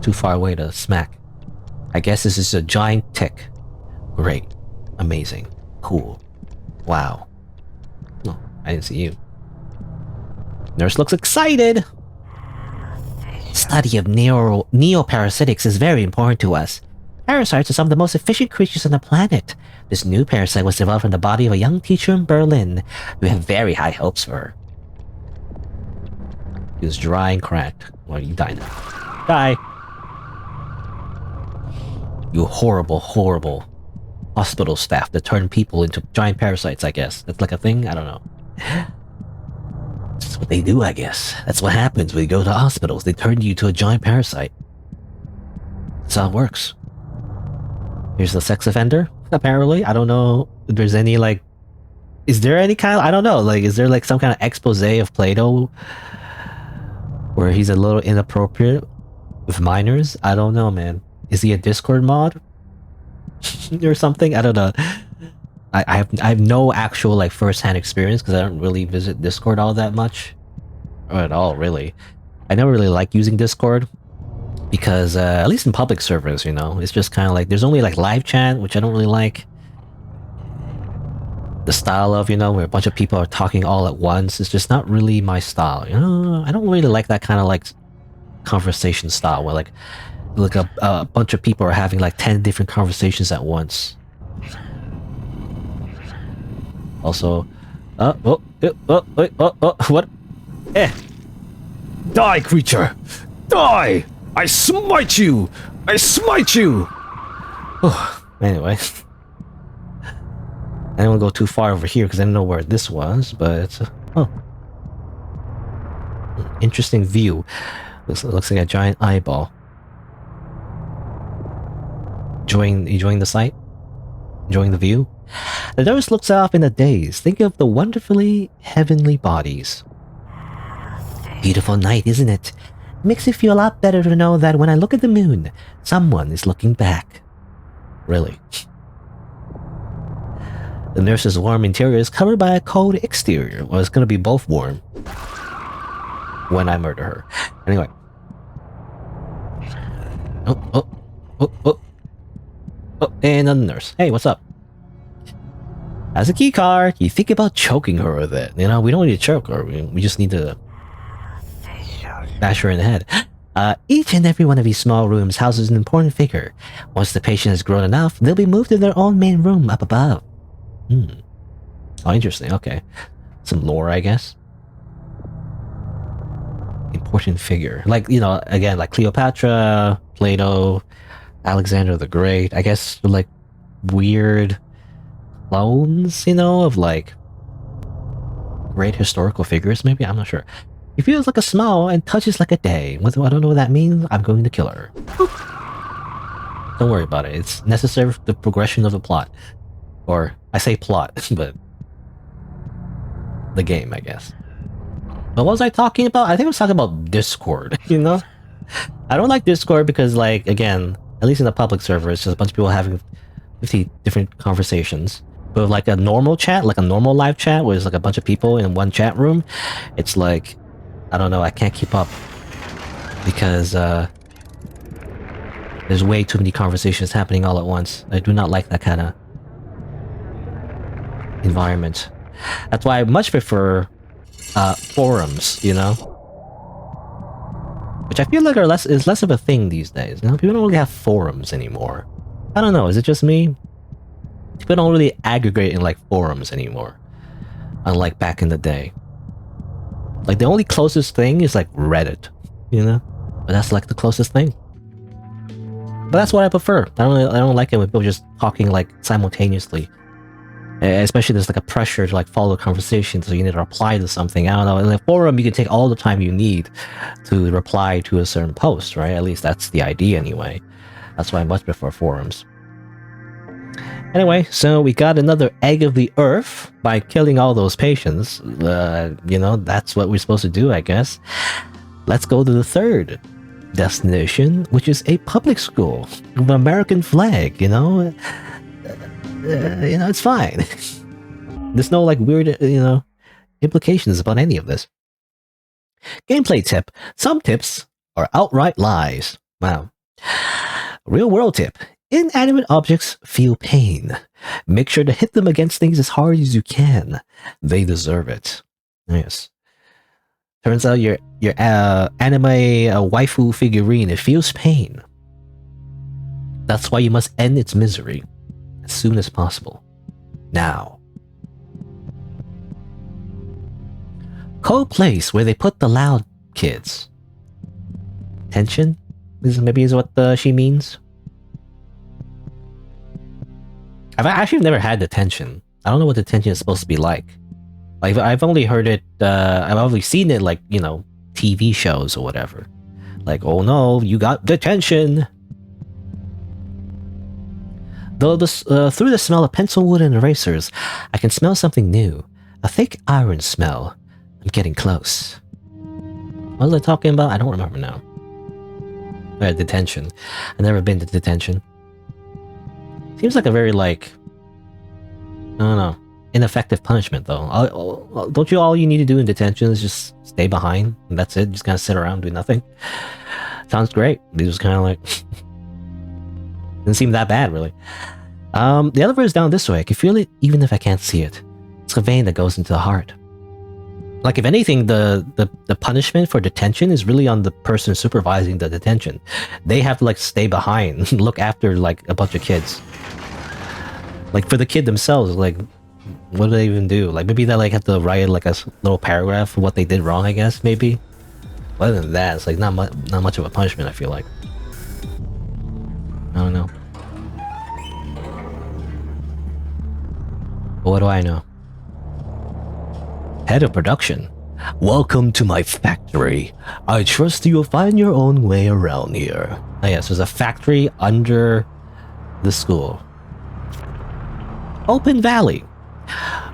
Too far away to smack. I guess this is a giant tick. Great. Amazing. Cool. Wow. No, I didn't see you. Nurse looks excited! Study of neoparasitics is very important to us. Parasites are some of the most efficient creatures on the planet. This new parasite was developed from the body of a young teacher in Berlin. We have very high hopes for her. He was dry and cracked. Well, you die now. Die! You horrible, horrible hospital staff that turn people into giant parasites, I guess. That's like a thing? I don't know. That's what they do, I guess. That's what happens when you go to hospitals. They turn you to a giant parasite. That's how it works. Here's the sex offender, apparently. I don't know if there's any, like... Is there any kind of... I don't know. Like, is there, like, some kind of expose of Plato where he's a little inappropriate with minors? I don't know, man. Is he a Discord mod? Or something? I don't know. I have no actual, like, first-hand experience because I don't really visit Discord all that much. Or at all, really. I never really like using Discord. Because, at least in public servers, you know, it's just kind of like, there's only like live chat, which I don't really like. The style of, you know, where a bunch of people are talking all at once, it's just not really my style, you know? I don't really like that kind of like conversation style where like a bunch of people are having like 10 different conversations at once. Also, what? Die, creature! Die! I smite you! I smite you! Oh, anyway. I don't want to go too far over here because I didn't know where this was, but... oh. Interesting view. Looks like a giant eyeball. Enjoying the sight? Enjoying the view? The nurse looks off in a daze, thinking of the wonderfully heavenly bodies. Beautiful night, isn't it? Makes it feel a lot better to know that when I look at the moon, someone is looking back. Really. The nurse's warm interior is covered by a cold exterior. Well, it's gonna be both warm when I murder her. Anyway. Oh, and another nurse. Hey, what's up? As a key card, you think about choking her with it. You know, we don't need to choke her. We just need to bash her in the head. Each and every one of these small rooms houses an important figure. Once the patient has grown enough, they'll be moved to their own main room up above. Oh, interesting. Okay. Some lore, I guess. Important figure. Like, you know, again, like Cleopatra, Plato, Alexander the Great. I guess, like, weird clones, you know, of, like, great historical figures, maybe? I'm not sure. He feels like a smile and touches like a day. I don't know what that means. I'm going to kill her. Don't worry about it. It's necessary for the progression of the plot. Or, I say plot, but... the game, I guess. But what was I talking about? I think I was talking about Discord, you know? I don't like Discord because, like, again, at least in the public server, it's just a bunch of people having 50 different conversations. But like a normal chat, like a normal live chat, where there's like a bunch of people in one chat room, it's like, I don't know, I can't keep up. Because, there's way too many conversations happening all at once. I do not like that kind of environment. That's why I much prefer forums, you know? Which I feel like is less of a thing these days. You know, people don't really have forums anymore. I don't know, is it just me? People don't really aggregate in like forums anymore. Unlike back in the day. Like the only closest thing is like Reddit, you know? But that's like the closest thing. But that's what I prefer. I don't like it when people just talking like simultaneously. Especially there's like a pressure to like follow a conversation, so you need to reply to something. I don't know. In a forum, you can take all the time you need to reply to a certain post, right? At least that's the idea anyway. That's why I much prefer forums. Anyway, so we got another egg of the earth by killing all those patients. You know, that's what we're supposed to do, I guess. Let's go to the third destination, which is a public school with an American flag, you know? You know, it's fine. There's no, like, weird, you know, implications about any of this. Gameplay tip. Some tips are outright lies. Wow. Real world tip. Inanimate objects feel pain. Make sure to hit them against things as hard as you can. They deserve it. Yes. Turns out your anime waifu figurine, it feels pain. That's why you must end its misery as soon as possible. Now. Cold place where they put the loud kids. Tension? Maybe is what she means. I've actually never had detention. I don't know what detention is supposed to be like. Like, I've only heard it, I've only seen it like, you know, TV shows or whatever. Like, oh no, you got detention! Though through the smell of pencil wood and erasers, I can smell something new. A thick iron smell. I'm getting close. What was I talking about? I don't remember now. Detention. I've never been to detention. Seems like a very, like, I don't know, ineffective punishment, though. Don't you all you need to do in detention is just stay behind, and that's it? Just kind of sit around, do nothing? Sounds great. These was kind of like... didn't seem that bad, really. The elevator is down this way. I can feel it even if I can't see it. It's a vein that goes into the heart. Like, if anything, the punishment for detention is really on the person supervising the detention. They have to, like, stay behind, look after, like, a bunch of kids. Like, for the kid themselves, like, what do they even do? Like, maybe they, like, have to write, like, a little paragraph of what they did wrong, I guess, maybe? Other than that, it's, like, not much of a punishment, I feel like. I don't know. But what do I know? Head of production. Welcome to my factory. I trust you'll find your own way around here. Oh yes, there's a factory under the school. Open Valley.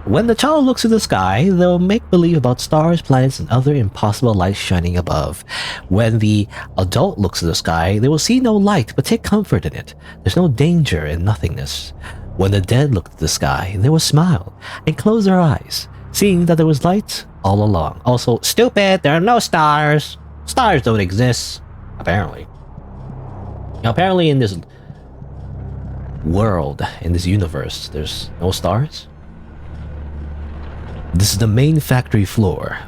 When the child looks to the sky, they'll make believe about stars, planets, and other impossible lights shining above. When the adult looks to the sky, they will see no light, but take comfort in it. There's no danger in nothingness. When the dead look to the sky, they will smile and close their eyes, seeing that there was light all along. Also, stupid, there are no stars. Stars don't exist, apparently. Now, apparently in this world, in this universe, there's no stars. This is the main factory floor.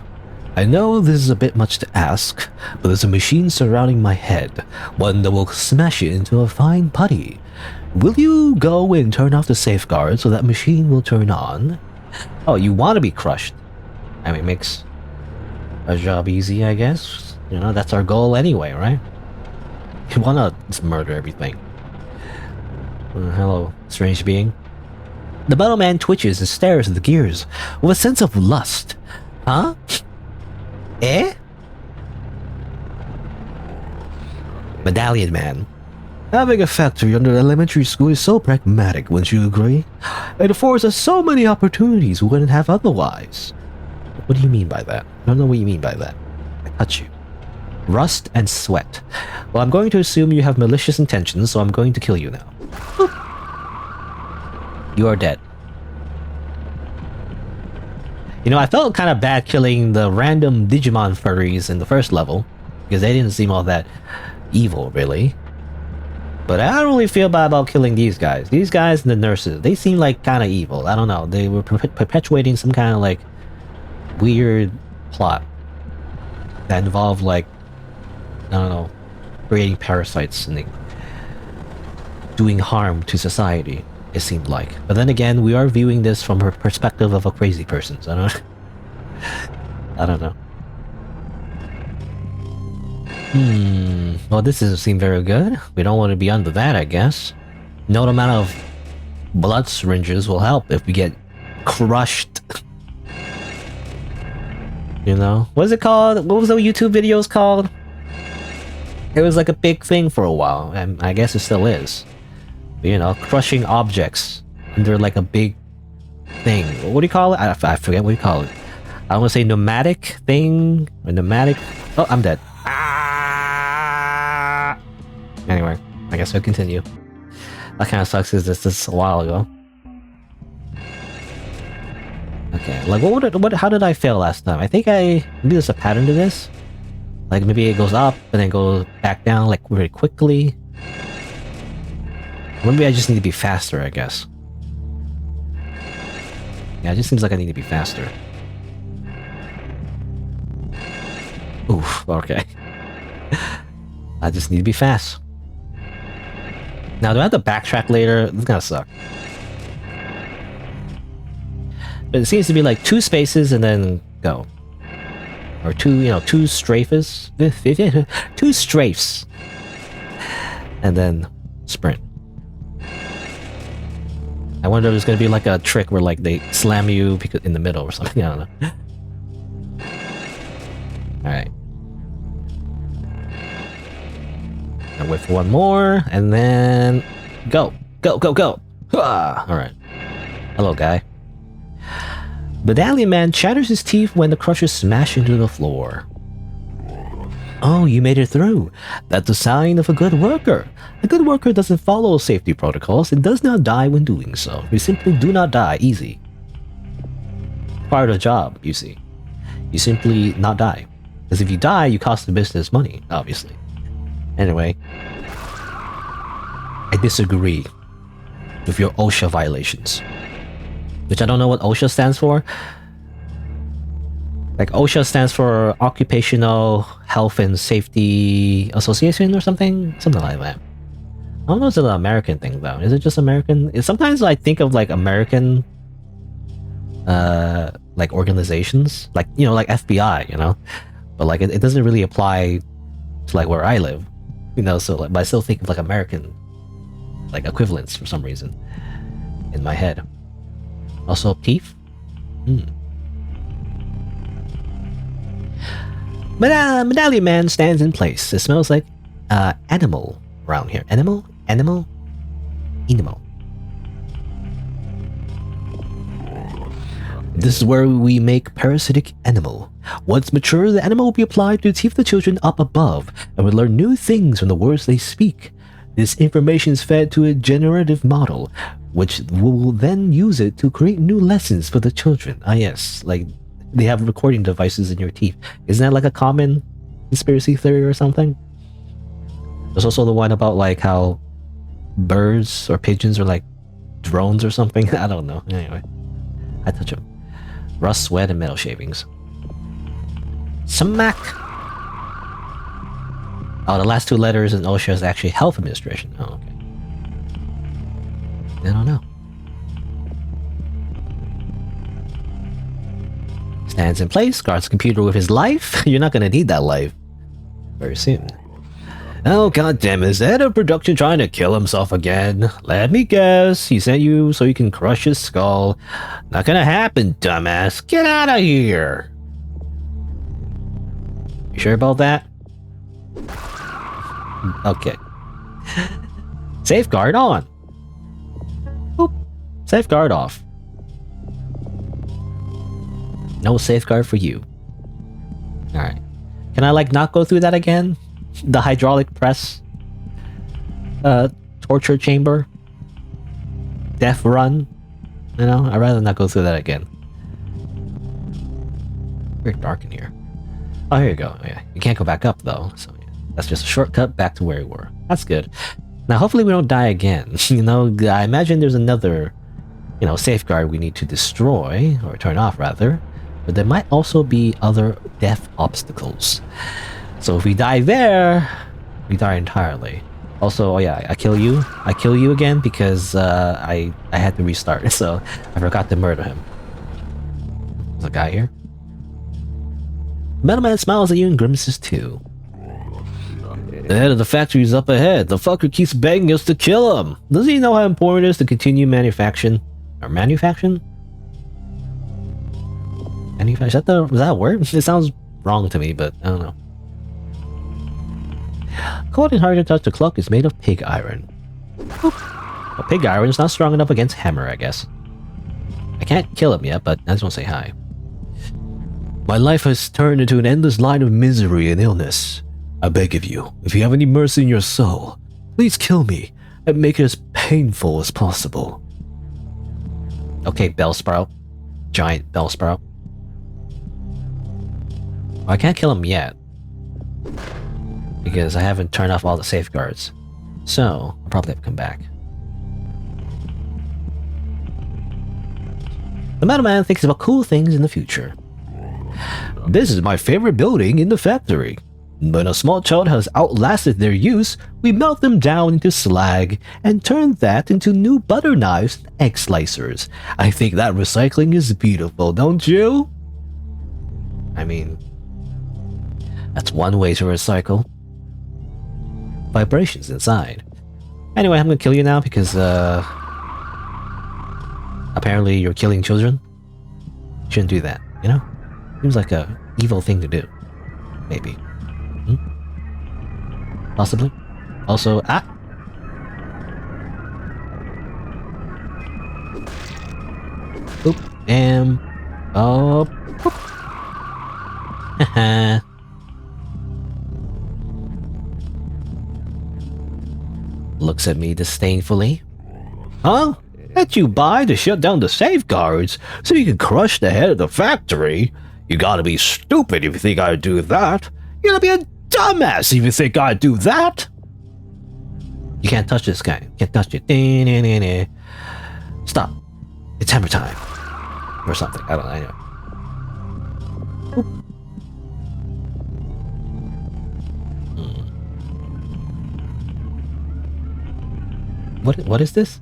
I know this is a bit much to ask, but there's a machine surrounding my head, one that will smash it into a fine putty. Will you go and turn off the safeguard so that machine will turn on? Oh, you want to be crushed. I mean, it makes our job easy, I guess. You know, that's our goal anyway, right? You want to just murder everything. Hello, strange being. The metal man twitches and stares at the gears with a sense of lust. Huh? Eh? Medallion man. Having a factory under elementary school is so pragmatic, wouldn't you agree? It affords us so many opportunities we wouldn't have otherwise. What do you mean by that? I don't know what you mean by that. I cut you. Rust and sweat. Well, I'm going to assume you have malicious intentions, so I'm going to kill you now. Boop. You are dead. You know, I felt kind of bad killing the random Digimon furries in the first level, because they didn't seem all that evil, really. But I don't really feel bad about killing these guys. These guys and the nurses, they seem like kind of evil. I don't know. They were perpetuating some kind of like weird plot that involved like, I don't know, creating parasites and doing harm to society, it seemed like. But then again, we are viewing this from her perspective of a crazy person, so I don't know. Well, this doesn't seem very good. We don't want to be under that, I guess. No amount of blood syringes will help if we get crushed. You know? What is it called? What was the YouTube videos called? It was like a big thing for a while, and I guess it still is. You know, crushing objects under like a big thing. What do you call it? I forget what you call it. I want to say pneumatic thing or pneumatic. Oh, I'm dead. Anyway, I guess I'll continue. That kind of sucks because this is a while ago. Okay, like how did I fail last time? I think maybe there's a pattern to this. Like maybe it goes up and then goes back down like very quickly. Maybe I just need to be faster, I guess. Yeah, it just seems like I need to be faster. Oof, okay. I just need to be fast. Now, do I have to backtrack later? This is gonna suck. But it seems to be like 2 spaces and then go. Or 2 strafes. 2 strafes. And then sprint. I wonder if there's gonna be like a trick where like they slam you in the middle or something. I don't know. Alright. And wait for one more, and then go. Go, go, go! Ah, alright. Hello, guy. Medallion Man chatters his teeth when the crushers smash into the floor. Oh, you made it through. That's a sign of a good worker. A good worker doesn't follow safety protocols and does not die when doing so. You simply do not die easy. Part of the job, you see. You simply not die. Because if you die, you cost the business money, obviously. Anyway, I disagree with your OSHA violations. Which I don't know what OSHA stands for. Like OSHA stands for Occupational Health and Safety Association or something? Something like that. I don't know if it's an American thing though. Is it just American? Sometimes I think of like American like organizations. Like, you know, like FBI, you know? But like it doesn't really apply to like where I live. You know, so like, but I still think of like American like equivalents for some reason in my head. Also, teeth. Medallion Man stands in place. It smells like animal around here. Animal? Animal? Animal. This is where we make parasitic animal. Once mature, the animal will be applied to teach the children up above, and will learn new things from the words they speak. This information is fed to a generative model, which will then use it to create new lessons for the children. Ah yes, like they have recording devices in your teeth. Isn't that like a common conspiracy theory or something? There's also the one about like how birds or pigeons are like drones or something. I don't know. Anyway, I touch them. Rust, sweat, and metal shavings. Smack! Oh, the last two letters in OSHA is actually Health Administration. Oh, okay. I don't know. Stands in place, guards the computer with his life. You're not gonna need that life very soon. Oh, goddamn, is the head of production trying to kill himself again? Let me guess. He sent you so you can crush his skull. Not gonna happen, dumbass. Get out of here. You sure about that? Okay. Safeguard on. Boop. Safeguard off. No safeguard for you. Alright. Can I, like, not go through that again? The hydraulic press, torture chamber, death run. You know, I'd rather not go through that again. Very dark in here. Oh, here you go. Yeah, you can't go back up though, so yeah. That's just a shortcut back to where we were. That's good. Now, hopefully, we don't die again. You know, I imagine there's another, you know, safeguard we need to destroy or turn off rather, but there might also be other death obstacles. So if we die there, we die entirely. Also, oh yeah, I kill you. I kill you again because I had to restart, so I forgot to murder him. There's a guy here. Metal Man smiles at you and grimaces too. The head of the factory is up ahead. The fucker keeps begging us to kill him. Does he know how important it is to continue manufacturing? Or manufacturing? Manufacturing? Was that a word? It sounds wrong to me, but I don't know. Cold and hard to touch, the clock is made of pig iron. Well, pig iron is not strong enough against hammer, I guess. I can't kill him yet, but I just want to say hi. My life has turned into an endless line of misery and illness. I beg of you, if you have any mercy in your soul, please kill me and make it as painful as possible. Okay, Bellsprout. Giant Bellsprout. Well, I can't kill him yet, because I haven't turned off all the safeguards. So, I'll probably have to come back. The Metal Man thinks about cool things in the future. This is my favorite building in the factory. When a small child has outlasted their use, we melt them down into slag and turn that into new butter knives and egg slicers. I think that recycling is beautiful, don't you? I mean, that's one way to recycle. Vibrations inside. Anyway, I'm gonna kill you now because apparently you're killing children. Shouldn't do that, you know? Seems like a evil thing to do. Maybe. Possibly. Also, Oop. And oh. Haha. Looks at me disdainfully. Huh? Let you buy to shut down the safeguards so you can crush the head of the factory? You gotta be stupid if you think I'd do that. You gotta be a dumbass if you think I'd do that. You can't touch this guy. You can't touch it. Stop. It's hammer time. Or something. I don't know. What is this?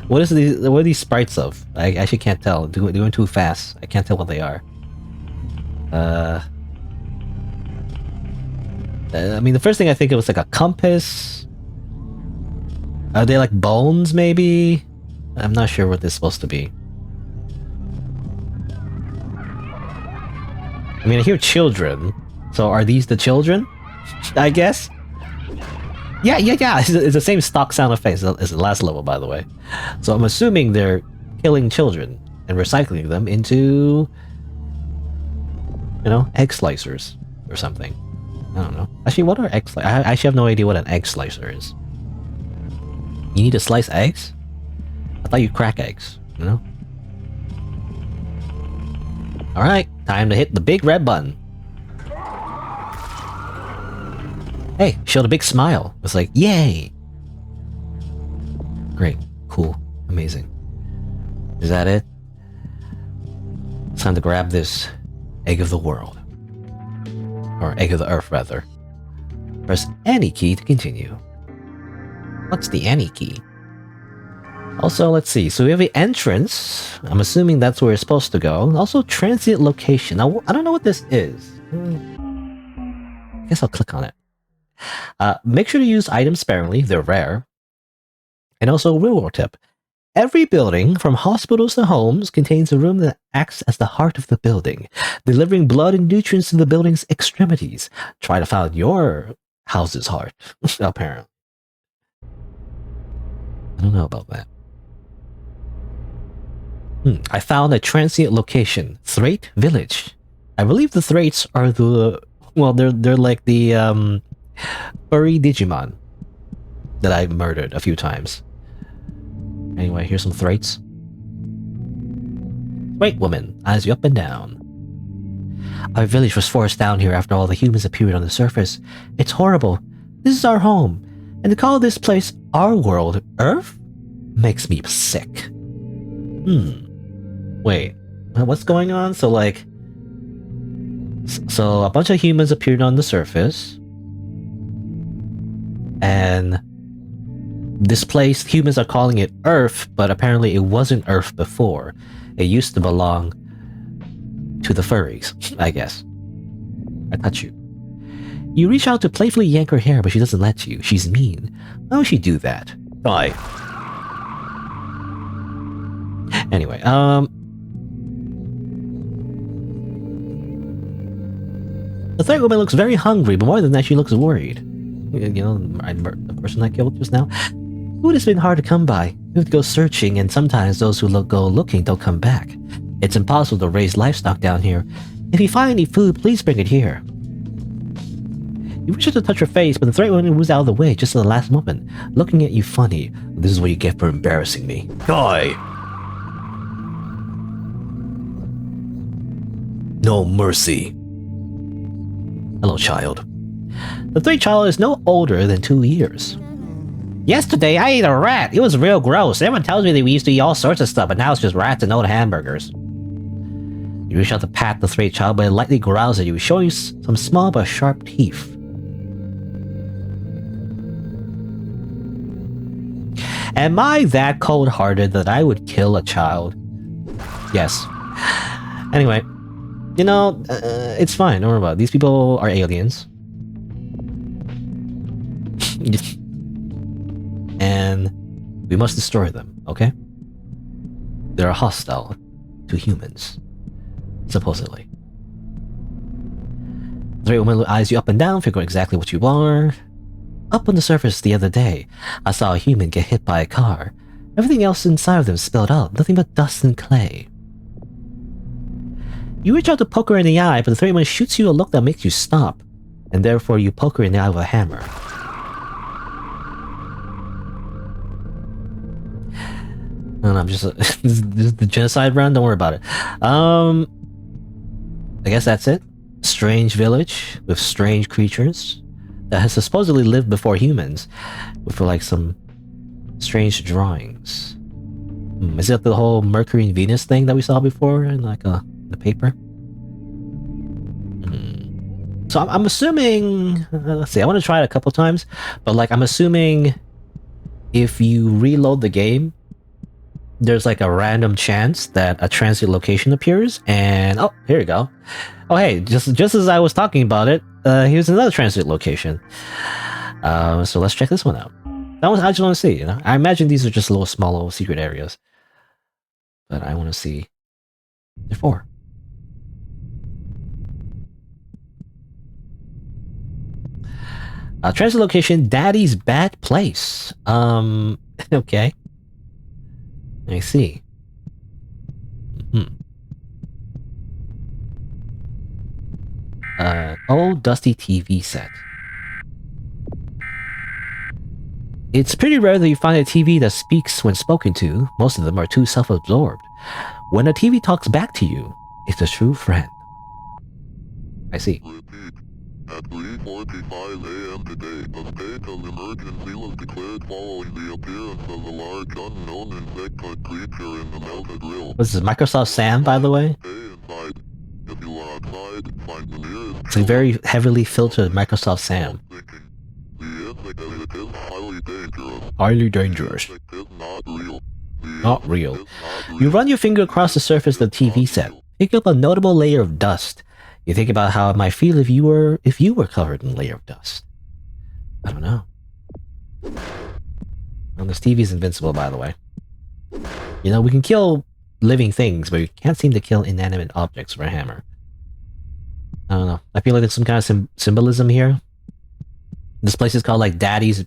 What are these sprites of? I actually can't tell. They're going too fast. I can't tell what they are. I mean, the first thing I think it was like a compass. Are they like bones, maybe? I'm not sure what they're supposed to be. I mean, I hear children. So are these the children? I guess? Yeah. It's the same stock sound effects as the last level, by the way. So I'm assuming they're killing children and recycling them into, you know, egg slicers or something. I don't know. Actually, what are egg slicers? I actually have no idea what an egg slicer is. You need to slice eggs? I thought you crack eggs, you know? Alright, time to hit the big red button. Hey, showed a big smile. It's like, yay! Great, cool, amazing. Is that it? It's time to grab this egg of the world. Or egg of the earth, rather. Press any key to continue. What's the any key? Also, let's see. So we have the entrance. I'm assuming that's where we're supposed to go. Also, transient location. Now, I don't know what this is. I guess I'll click on it. Make sure to use items sparingly. They're rare. And also, real world tip. Every building, from hospitals to homes, contains a room that acts as the heart of the building, delivering blood and nutrients to the building's extremities. Try to find your house's heart, apparently. I don't know about that. I found a transient location, Threat Village. I believe the Thraits are the... Well, they're like the furry Digimon that I murdered a few times. Anyway, here's some Thraits. Wait, woman, eyes you up and down. Our village was forced down here after all the humans appeared on the surface. It's horrible. This is our home. And to call this place our world, Earth, makes me sick. Wait, what's going on? So like... So a bunch of humans appeared on the surface. And... this place, humans are calling it Earth, but apparently it wasn't Earth before. It used to belong to the furries, I guess. I touch you. You reach out to playfully yank her hair, but she doesn't let you. She's mean. Why would she do that? Die. Anyway, the third woman looks very hungry, but more than that, she looks worried. You know, the person I killed just now. Food has been hard to come by. You have to go searching, and sometimes those who go looking don't come back. It's impossible to raise livestock down here. If you find any food, please bring it here. You wish to touch her face, but the threat woman moves out of the way just at the last moment, looking at you funny. This is what you get for embarrassing me. Die! No mercy. Hello, child. The third child is no older than 2 years. Yesterday, I ate a rat. It was real gross. Everyone tells me that we used to eat all sorts of stuff, but now it's just rats and old hamburgers. You reach out to pat the third child, but it lightly growls at you, showing you some small but sharp teeth. Am I that cold-hearted that I would kill a child? Yes. Anyway, you know, it's fine. Don't worry about it. These people are aliens. And we must destroy them, okay? They're hostile to humans, supposedly. The three women eyes you up and down, figuring exactly what you are. Up on the surface the other day, I saw a human get hit by a car. Everything else inside of them spilled out, nothing but dust and clay. You reach out to poke her in the eye, but the third woman shoots you a look that makes you stop, and therefore you poke her in the eye with a hammer. No, I'm just this is the genocide run. Don't worry about it. I guess that's it. Strange village with strange creatures that has supposedly lived before humans, with like some strange drawings. Is it the whole Mercury and Venus thing that we saw before in like the paper? So I'm assuming. Let's see. I want to try it a couple times, but like I'm assuming if you reload the game, there's like a random chance that a transient location appears, and oh, here you go. Oh hey, just as I was talking about it, here's another transient location. So let's check this one out. I just want to see, you know? I imagine these are just little small little secret areas. But I want to see. They're 4. Transit location, Daddy's Bad Place. Okay. I see. Old dusty TV set. It's pretty rare that you find a TV that speaks when spoken to. Most of them are too self-absorbed. When a TV talks back to you, it's a true friend. I see. Repeat. At 3:45 a.m. today, a state of emergency was declared following the appearance of a large unknown insect-like creature in the melted rill. This is Microsoft Sam, by the way. Stay inside. If you are outside, find the nearest... It's a very heavily filtered Microsoft Sam. The insect is highly dangerous. Highly dangerous. The insect is not real. Not real. You run your finger across the surface of the TV set. Pick up a notable layer of dust. You think about how it might feel if you were covered in a layer of dust. I don't know. And this TV is invincible, by the way. You know, we can kill living things, but we can't seem to kill inanimate objects with a hammer. I don't know. I feel like there's some kind of symbolism here. This place is called like Daddy's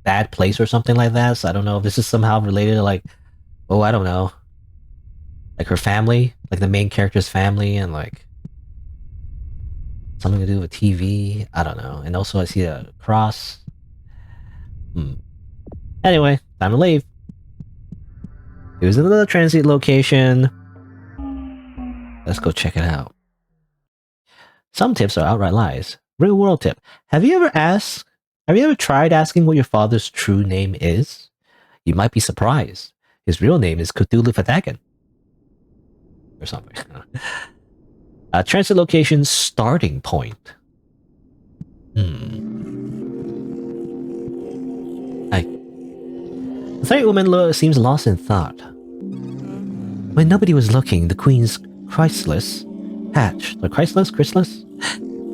Bad Place or something like that, so I don't know if this is somehow related to like, oh, I don't know. Like her family, like the main character's family, and like something to do with TV. I don't know. And also I see a cross. Anyway, time to leave. Here's another transit location. Let's go check it out. Some tips are outright lies. Real world tip. Have you ever tried asking what your father's true name is? You might be surprised. His real name is Cthulhu Fatagan. Or something. Transit location starting point. The third woman seems lost in thought. When nobody was looking, the queen's chrysalis hatched. Or chrysalis?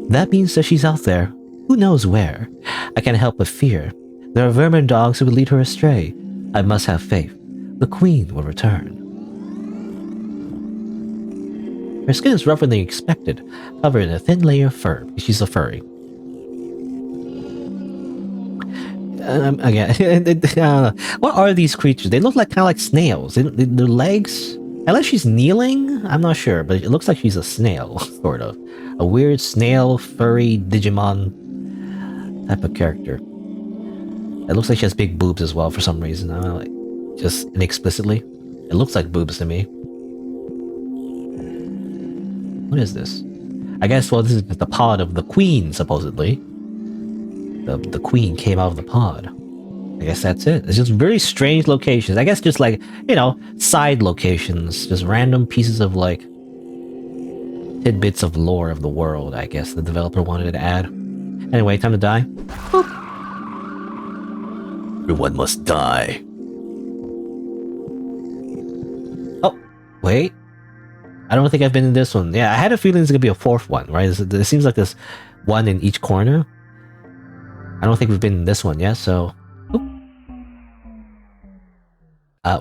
That means that she's out there. Who knows where? I can't help but fear. There are vermin dogs who would lead her astray. I must have faith. The queen will return. Her skin is rougher than expected, covered in a thin layer of fur. She's a furry. Again, what are these creatures? They look like kind of like snails. Their legs, unless she's kneeling, I'm not sure, but it looks like she's a snail, sort of. A weird snail, furry, Digimon type of character. It looks like she has big boobs as well for some reason. I don't know, like, just inexplicitly. It looks like boobs to me. What is this? I guess, well, this is the pod of the queen, supposedly. The queen came out of the pod. I guess that's it. It's just very strange locations. I guess just like, you know, side locations. Just random pieces of like tidbits of lore of the world, I guess the developer wanted to add. Anyway, time to die. Boop. Everyone must die. Oh, wait. I don't think I've been in this one. Yeah, I had a feeling there's gonna be a fourth one, right? It seems like there's one in each corner. I don't think we've been in this one yet, so...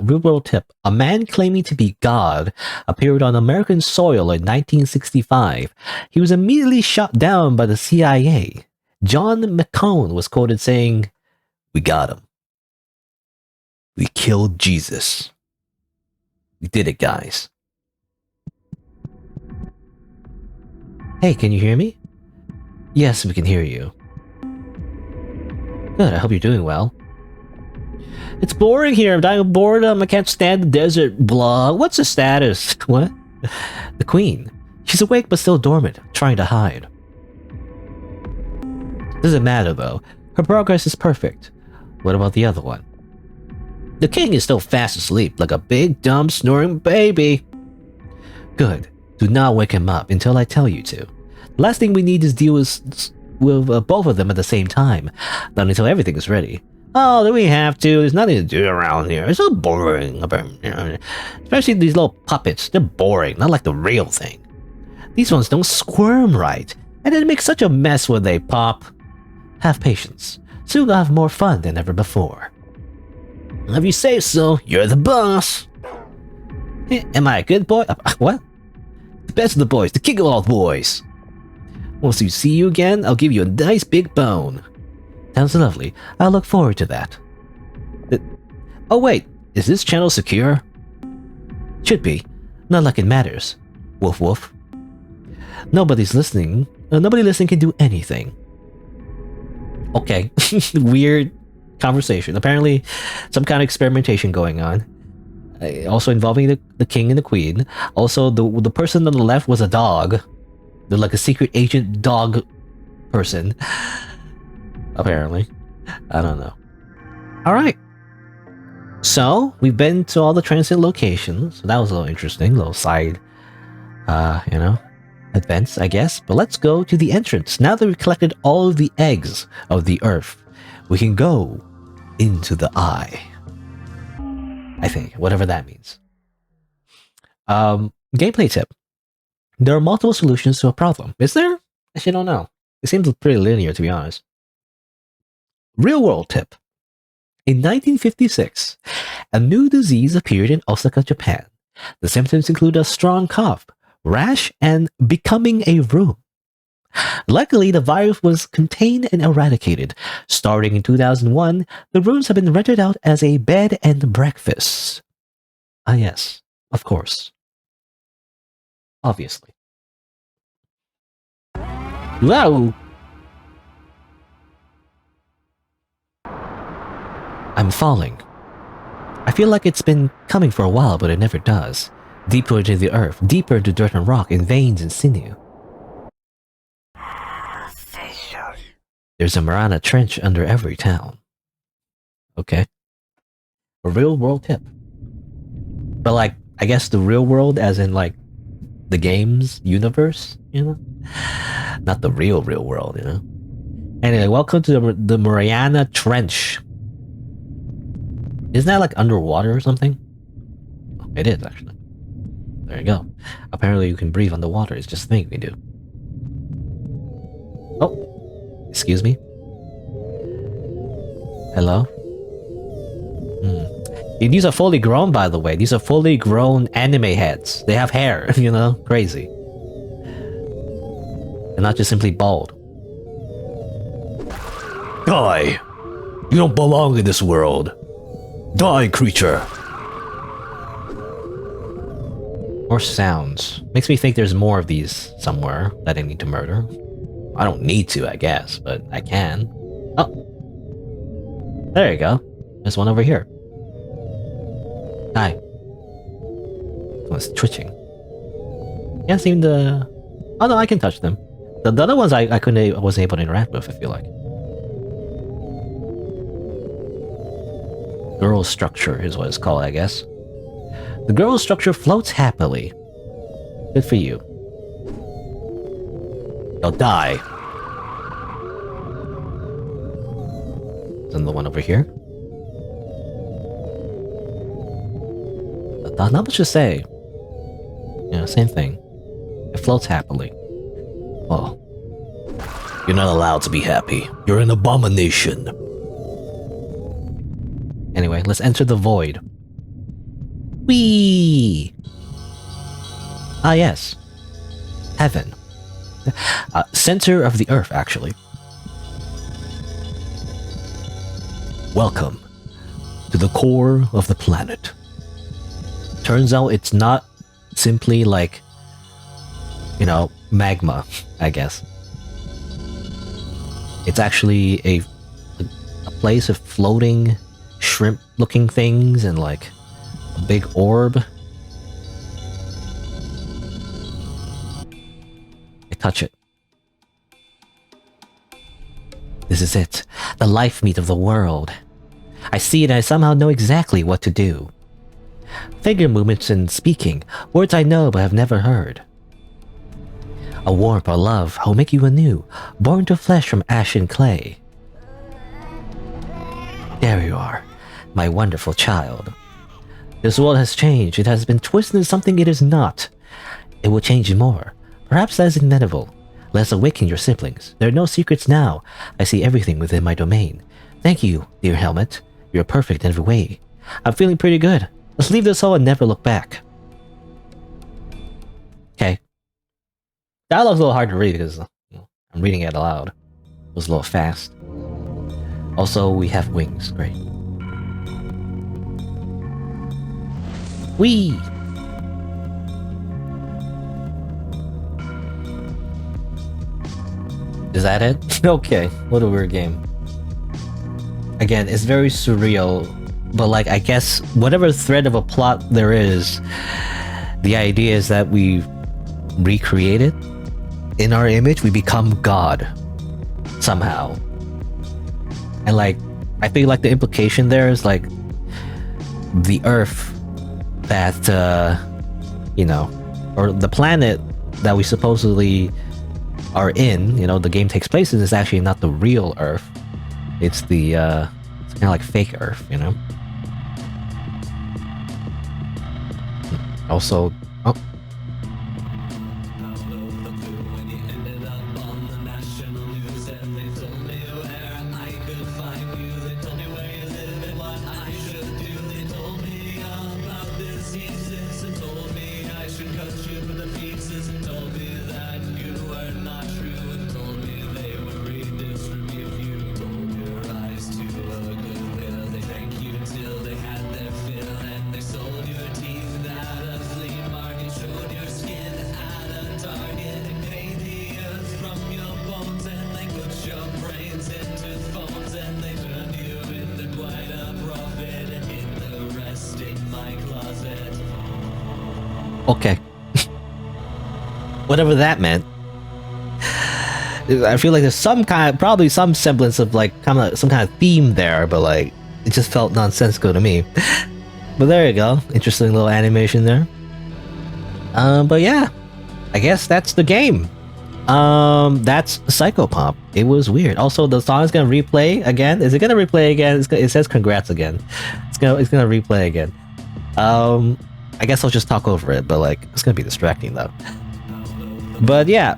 real world tip. A man claiming to be God appeared on American soil in 1965. He was immediately shot down by the CIA. John McCone was quoted saying, "We got him. We killed Jesus. We did it, guys." Hey, can you hear me? Yes, we can hear you. Good, I hope you're doing well. It's boring here. I'm dying of boredom. I can't stand the desert. Blah. What's the status? What? The queen. She's awake but still dormant, trying to hide. Doesn't matter though. Her progress is perfect. What about the other one? The king is still fast asleep, like a big, dumb, snoring baby. Good. Do not wake him up until I tell you to. The last thing we need is deal with both of them at the same time. Not until everything is ready. Oh, do we have to? There's nothing to do around here. It's so boring. Especially these little puppets. They're boring, not like the real thing. These ones don't squirm right, and it makes such a mess when they pop. Have patience. Soon we'll have more fun than ever before. If you say so, you're the boss. Am I a good boy? What? The best of the boys, the king of all boys. Once we see you again, I'll give you a nice big bone. Sounds lovely. I'll look forward to that. Oh wait, is this channel secure? Should be. Not like it matters. Woof woof. Nobody listening can do anything. Okay. Weird conversation. Apparently, some kind of experimentation going on. Also involving the king and the queen. Also, the person on the left was a dog. They're like a secret agent dog person. Apparently. I don't know. Alright. So, we've been to all the transit locations. So that was a little interesting. Little side, events, I guess. But let's go to the entrance. Now that we've collected all of the eggs of the earth, we can go into the eye. I think, whatever that means. Gameplay tip. There are multiple solutions to a problem. Is there? I actually don't know. It seems pretty linear, to be honest. Real world tip. In 1956, a new disease appeared in Osaka, Japan. The symptoms include a strong cough, rash, and becoming a room. Luckily, the virus was contained and eradicated. Starting in 2001, the rooms have been rented out as a bed and breakfast. Ah yes, of course. Obviously. Wow! I'm falling. I feel like it's been coming for a while, but it never does. Deeper into the earth, deeper into dirt and rock, in veins and sinew. There's a Marana trench under every town. Okay. A real world tip. But like, I guess the real world as in like the game's universe, you know? Not the real world, you know? Anyway, welcome to the Mariana Trench. Isn't that like underwater or something? Oh, it is actually. There you go. Apparently you can breathe underwater. It's just a thing we do. Oh, excuse me. Hello? These are fully grown, by the way. These are fully grown anime heads. They have hair, you know? Crazy. They're not just simply bald. Die! You don't belong in this world. Die, creature! More sounds. Makes me think there's more of these somewhere that I need to murder. I don't need to, I guess, but I can. Oh! There you go. There's one over here. Hi. One's twitching. Can't seem to... Oh no, I can touch them. The other ones I wasn't able to interact with, I feel like. Girl structure is what it's called, I guess. The girl structure floats happily. Good for you. You'll die. Then the one over here. Not much to say. Yeah, same thing. It floats happily. Oh. You're not allowed to be happy. You're an abomination. Anyway, let's enter the void. Whee! Ah yes. Heaven. Center of the earth, actually. Welcome to the core of the planet. Turns out it's not simply like, you know, magma, I guess. It's actually a place of floating shrimp-looking things and like a big orb. I touch it. This is it, the life meat of the world. I see it and I somehow know exactly what to do. Finger movements and speaking, words I know but have never heard. A warmth or love will make you anew, born to flesh from ash and clay. There you are, my wonderful child. This world has changed, it has been twisted into something it is not. It will change more, perhaps that is inevitable. Let's awaken your siblings. There are no secrets now. I see everything within my domain. Thank you, dear helmet. You're perfect in every way. I'm feeling pretty good. Let's leave this hole and never look back. Okay. Dialogue's a little hard to read because I'm reading it aloud. It was a little fast. Also, we have wings. Great. Whee! Is that it? Okay, what a weird game. Again, it's very surreal, but like, I guess whatever thread of a plot there is, the idea is that we recreate it in our image, we become God somehow. And like, I feel like the implication there is like the Earth that, you know, or the planet that we supposedly are in, you know, the game takes place in, is actually not the real Earth. It's the, it's kind of like fake Earth, you know? Also, oh. Okay. Whatever that meant. I feel like there's some kind, probably some semblance of like some kind of theme there, but like it just felt nonsensical to me. But there you go, interesting little animation there. But yeah, I guess that's the game. That's Psychopomp. It was weird. Also, the song is gonna replay again. Is it gonna replay again? It says congrats again. It's gonna replay again. I guess I'll just talk over it, but like it's gonna be distracting though. But yeah,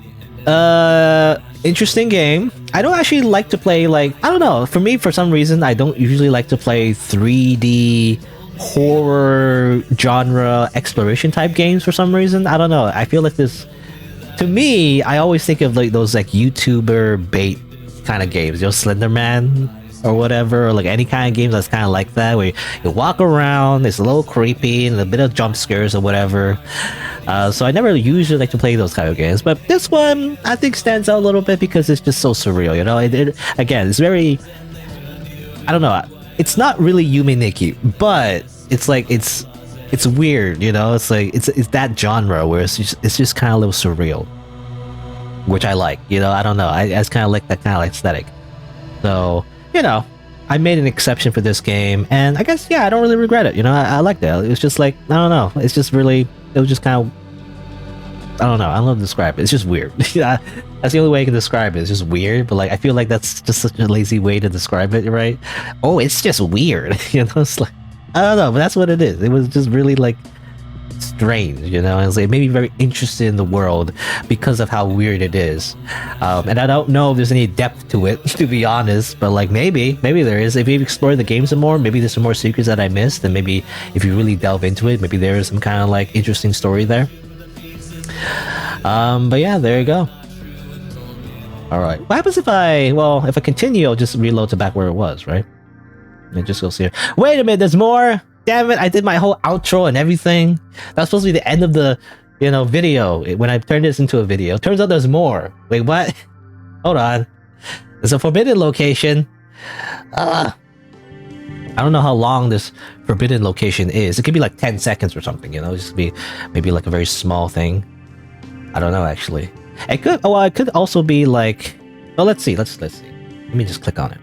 interesting game. I don't actually like to play, like, I don't know, for me, for some reason, I don't usually like to play 3D horror genre exploration type games for some reason. I don't know. I feel like this, to me, I always think of like those like YouTuber bait kind of games, you know, Slenderman or whatever, or like any kind of games that's kind of like that, where you walk around, it's a little creepy and a bit of jump scares or whatever. So I never usually like to play those kind of games, but this one I think stands out a little bit because it's just so surreal, you know. Again, it's very, I don't know, it's not really Yume Nikki, but it's like it's weird, you know. It's like it's that genre where it's just kind of a little surreal, which I like, you know. I don't know, I just kind of like that kind of aesthetic. So, you know, I made an exception for this game, and I guess, yeah, I don't really regret it, you know. I like that. It was just like, I don't know, it's just really, it was just kind of, I don't know, I don't know how to describe it. It's just weird. Yeah, that's the only way I can describe it. It's just weird, but like, I feel like that's just such a lazy way to describe it, right? Oh, it's just weird. You know, it's like, I don't know, but that's what it is. It was just really like strange, you know. It's like, it made me very interested in the world because of how weird it is. And I don't know if there's any depth to it, to be honest, but like maybe there is. If you explore the game some more, maybe there's some more secrets that I missed, and maybe if you really delve into it, maybe there is some kind of like interesting story there. But yeah, there you go. Alright, what happens if I continue, I'll just reload to back where it was, right? And just go see here. Wait a minute, there's more? Damn it, I did my whole outro and everything. That's supposed to be the end of the, you know, video, when I turned this into a video. Turns out there's more. Wait, what? Hold on. There's a forbidden location. I don't know how long this forbidden location is. It could be like 10 seconds or something, you know? Just be maybe like a very small thing. I don't know, actually. It could, it could also be like, well, let's see. Let me just click on it.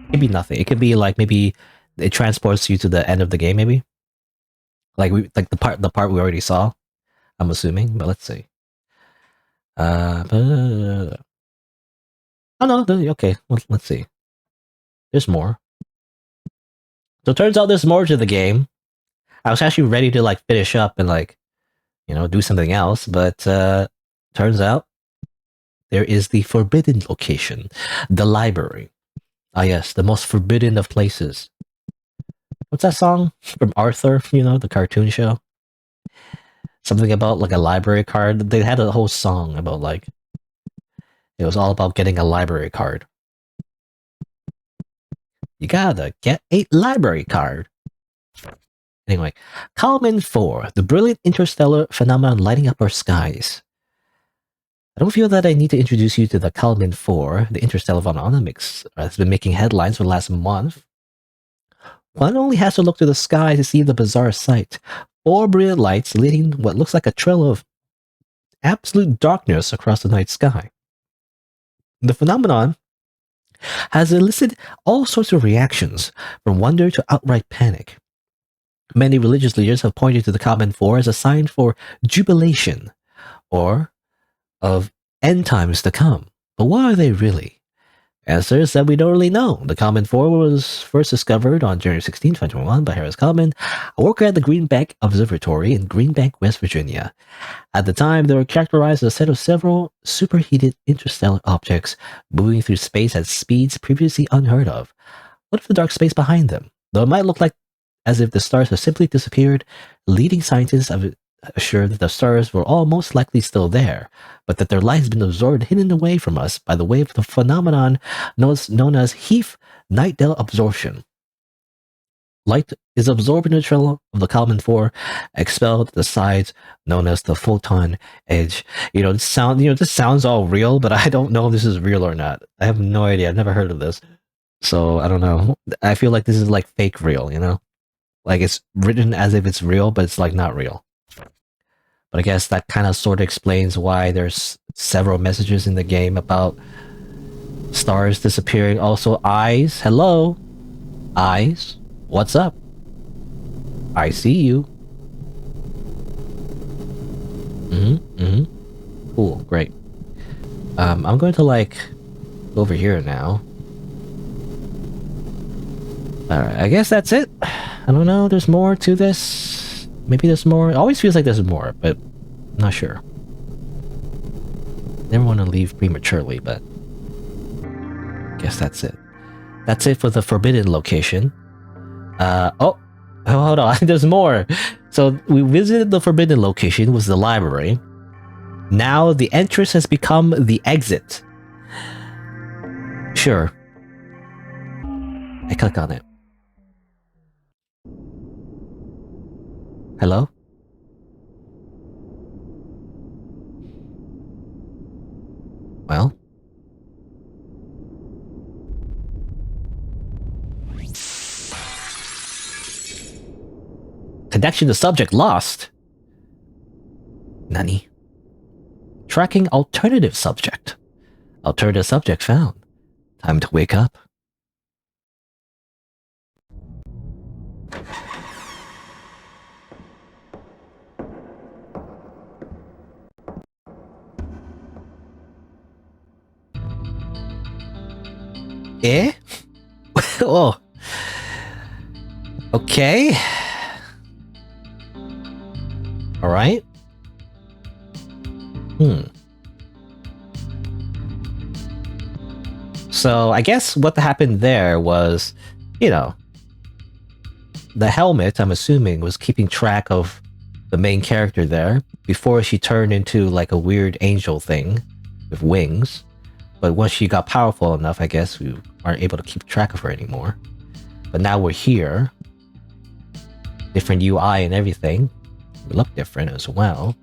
It could be nothing. It could be like, maybe it transports you to the end of the game, maybe. Like the part we already saw, I'm assuming, but let's see. Oh no, okay, let's see. There's more. So it turns out there's more to the game. I was actually ready to like finish up and like, you know, do something else, but turns out there is the forbidden location, the library. Ah yes, the most forbidden of places. what's that song from Arthur? You know, the cartoon show. Something about like a library card. They had a whole song about like it was all about getting a library card. You gotta get a library card. Anyway, Kalman 4, the brilliant interstellar phenomenon lighting up our skies. I don't feel that I need to introduce you to the Kalman 4, the interstellar phenomenon has been making headlines for the last month. One only has to look to the sky to see the bizarre sight. 4 brilliant lights leading what looks like a trail of absolute darkness across the night sky. The phenomenon has elicited all sorts of reactions, from wonder to outright panic. Many religious leaders have pointed to the Kalman 4 as a sign for jubilation, or of end times to come. But what are they really? Answer is that we don't really know. The Kalman 4 was first discovered on January 16, 2021 by Harris Kalman, a worker at the Green Bank Observatory in Green Bank, West Virginia. At the time, they were characterized as a set of several superheated interstellar objects moving through space at speeds previously unheard of. What if the dark space behind them? Though it might look like as if the stars have simply disappeared, leading scientists have assured that the stars were all most likely still there, but that their light has been absorbed and hidden away from us by the wave of the phenomenon known as Heath-Nightdale absorption. Light is absorbed in the trail of the Kalman 4, expelled to the sides, known as the photon edge. This sounds all real, but I don't know if this is real or not. I have no idea. I've never heard of this. So I don't know. I feel like this is like fake real, Like it's written as if it's real, but it's like not real. But I guess that kind of sort of explains why there's several messages in the game about stars disappearing. Also, eyes. Hello? Eyes? What's up? I see you. Cool, great. I'm going to go over here now. Alright, I guess that's it. I don't know, there's more to this. Maybe there's more. It always feels like there's more, but I'm not sure. Never want to leave prematurely, but I guess that's it. That's it for the forbidden location. Oh, hold on, there's more. So we visited the forbidden location, was the library. Now the entrance has become the exit. Sure. I click on it. Hello? Well? Connection to subject lost. Nani? Tracking alternative subject. Alternative subject found. Time to wake up. Eh? Oh. Okay. Alright. So, I guess what happened there was, the helmet, I'm assuming, was keeping track of the main character there before she turned into like a weird angel thing with wings. But once she got powerful enough, I guess we aren't able to keep track of her anymore. But now we're here. Different UI and everything. We look different as well.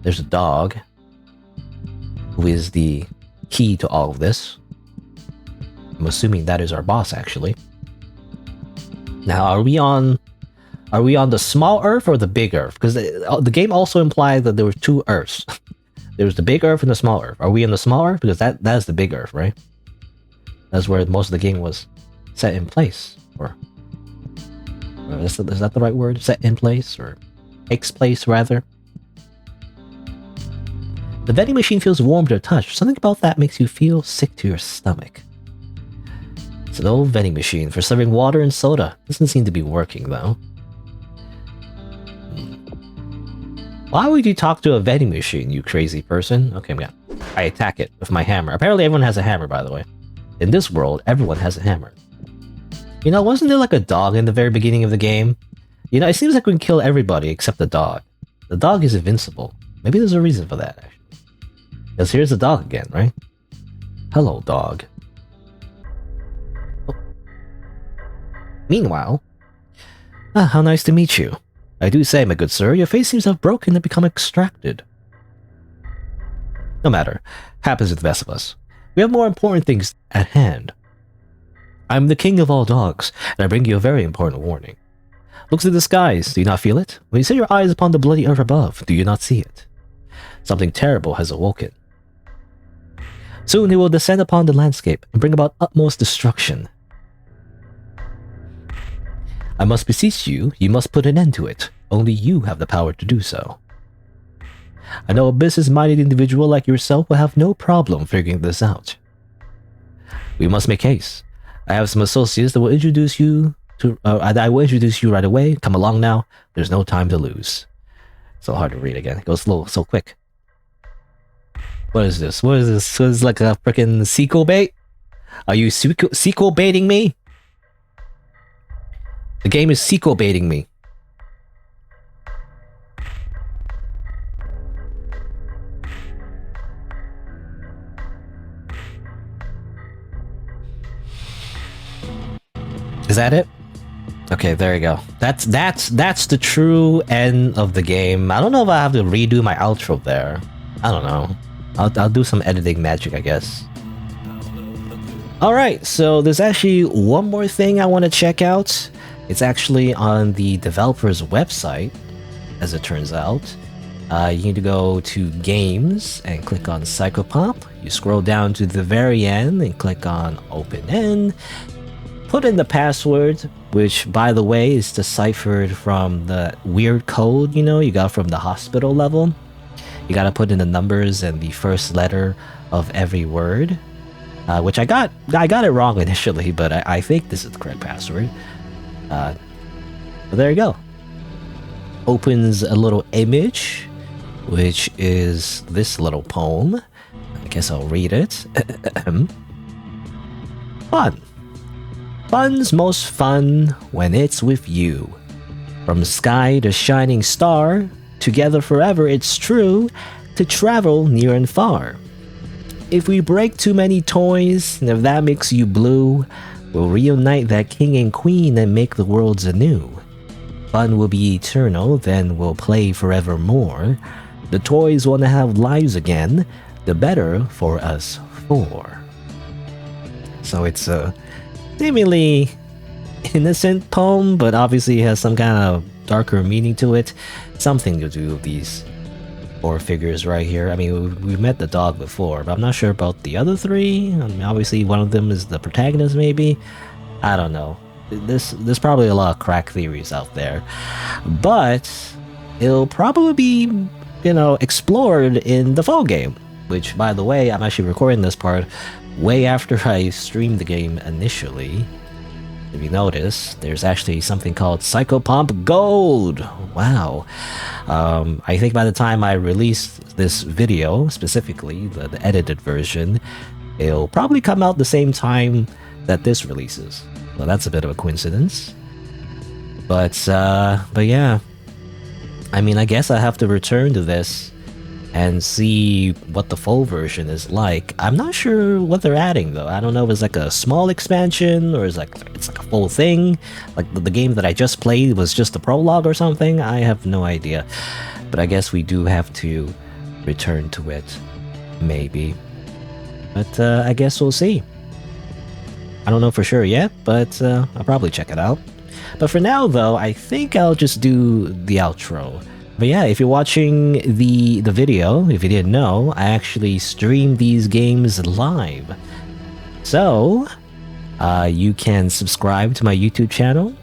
There's a dog, who is the key to all of this. I'm assuming that is our boss, actually. Now, are we on the small Earth or the big Earth? Because the game also implied that there were two Earths. There was the big Earth and the small Earth. Are we in the small Earth? Because that is the big Earth, right? That's where most of the game was set in place. Or is that the right word? Set in place? Or takes place, rather? The vending machine feels warm to the touch. Something about that makes you feel sick to your stomach. It's an old vending machine for serving water and soda. Doesn't seem to be working, though. Why would you talk to a vending machine, you crazy person? Okay, I attack it with my hammer. Apparently everyone has a hammer, by the way. In this world, everyone has a hammer. You know, wasn't there like a dog in the very beginning of the game? You know, it seems like we can kill everybody except the dog. The dog is invincible. Maybe there's a reason for that, actually. Because here's the dog again, right? Hello, dog. Oh. Meanwhile... Ah, how nice to meet you. I do say, my good sir, your face seems to have broken and become extracted. No matter. Happens to the best of us. We have more important things at hand. I'm the king of all dogs, and I bring you a very important warning. Look to the skies, do you not feel it? When you set your eyes upon the bloody earth above, do you not see it? Something terrible has awoken. Soon he will descend upon the landscape and bring about utmost destruction. I must beseech you, you must put an end to it. Only you have the power to do so. I know a business-minded individual like yourself will have no problem figuring this out. We must make haste. I have some associates that will introduce you to. I will introduce you right away. Come along now. There's no time to lose. So hard to read again. It goes slow, so quick. What is this? What is this? What is this, like a freaking sequel bait? Are you sequel baiting me? The game is sequel baiting me. Is that it? Okay, there you go. That's the true end of the game. I don't know if I have to redo my outro there. I don't know. I'll do some editing magic, I guess. Alright, so there's actually one more thing I want to check out. It's actually on the developer's website, as it turns out. You need to go to Games and click on Psychopomp. You scroll down to the very end and click on Open End. Put in the password, which, by the way, is deciphered from the weird code, you know, you got from the hospital level. You gotta put in the numbers and the first letter of every word, which I got it wrong initially, but I think this is the correct password. But there you go. Opens a little image, which is this little poem. I guess I'll read it. Fun. Fun's most fun when it's with you. From sky to shining star, together forever it's true, to travel near and far. If we break too many toys, and if that makes you blue, we'll reunite that king and queen and make the worlds anew. Fun will be eternal, then we'll play forevermore. The toys wanna have lives again, the better for us four. So it's a seemingly innocent poem, but obviously has some kind of darker meaning to it. Something to do with these four figures right here. I mean, we've met the dog before, but I'm not sure about the other three. I mean, obviously one of them is the protagonist, maybe. I don't know. There's probably a lot of crack theories out there, but it'll probably be, you know, explored in the fall game. Which, by the way, I'm actually recording this part way after I streamed the game initially. If you notice, there's actually something called Psychopomp Gold! Wow. I think by the time I release this video, specifically the edited version, it'll probably come out the same time that this releases. Well, that's a bit of a coincidence. But yeah. I mean, I guess I have to return to this and see what the full version is like. I'm not sure what they're adding though. I don't know if it's like a small expansion or it's like a full thing. Like the game that I just played was just a prologue or something. I have no idea. But I guess we do have to return to it. Maybe. But I guess we'll see. I don't know for sure yet, but I'll probably check it out. But for now though, I think I'll just do the outro. But yeah, if you're watching the video, if you didn't know, I actually stream these games live. So, you can subscribe to my YouTube channel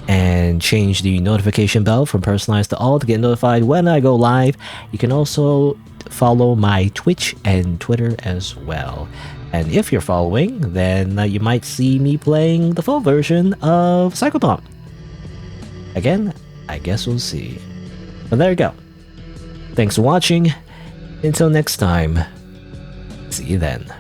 and change the notification bell from personalized to all to get notified when I go live. You can also follow my Twitch and Twitter as well. And if you're following, then you might see me playing the full version of Psychopomp. Again, I guess we'll see. But there you go. Thanks for watching. Until next time, see you then.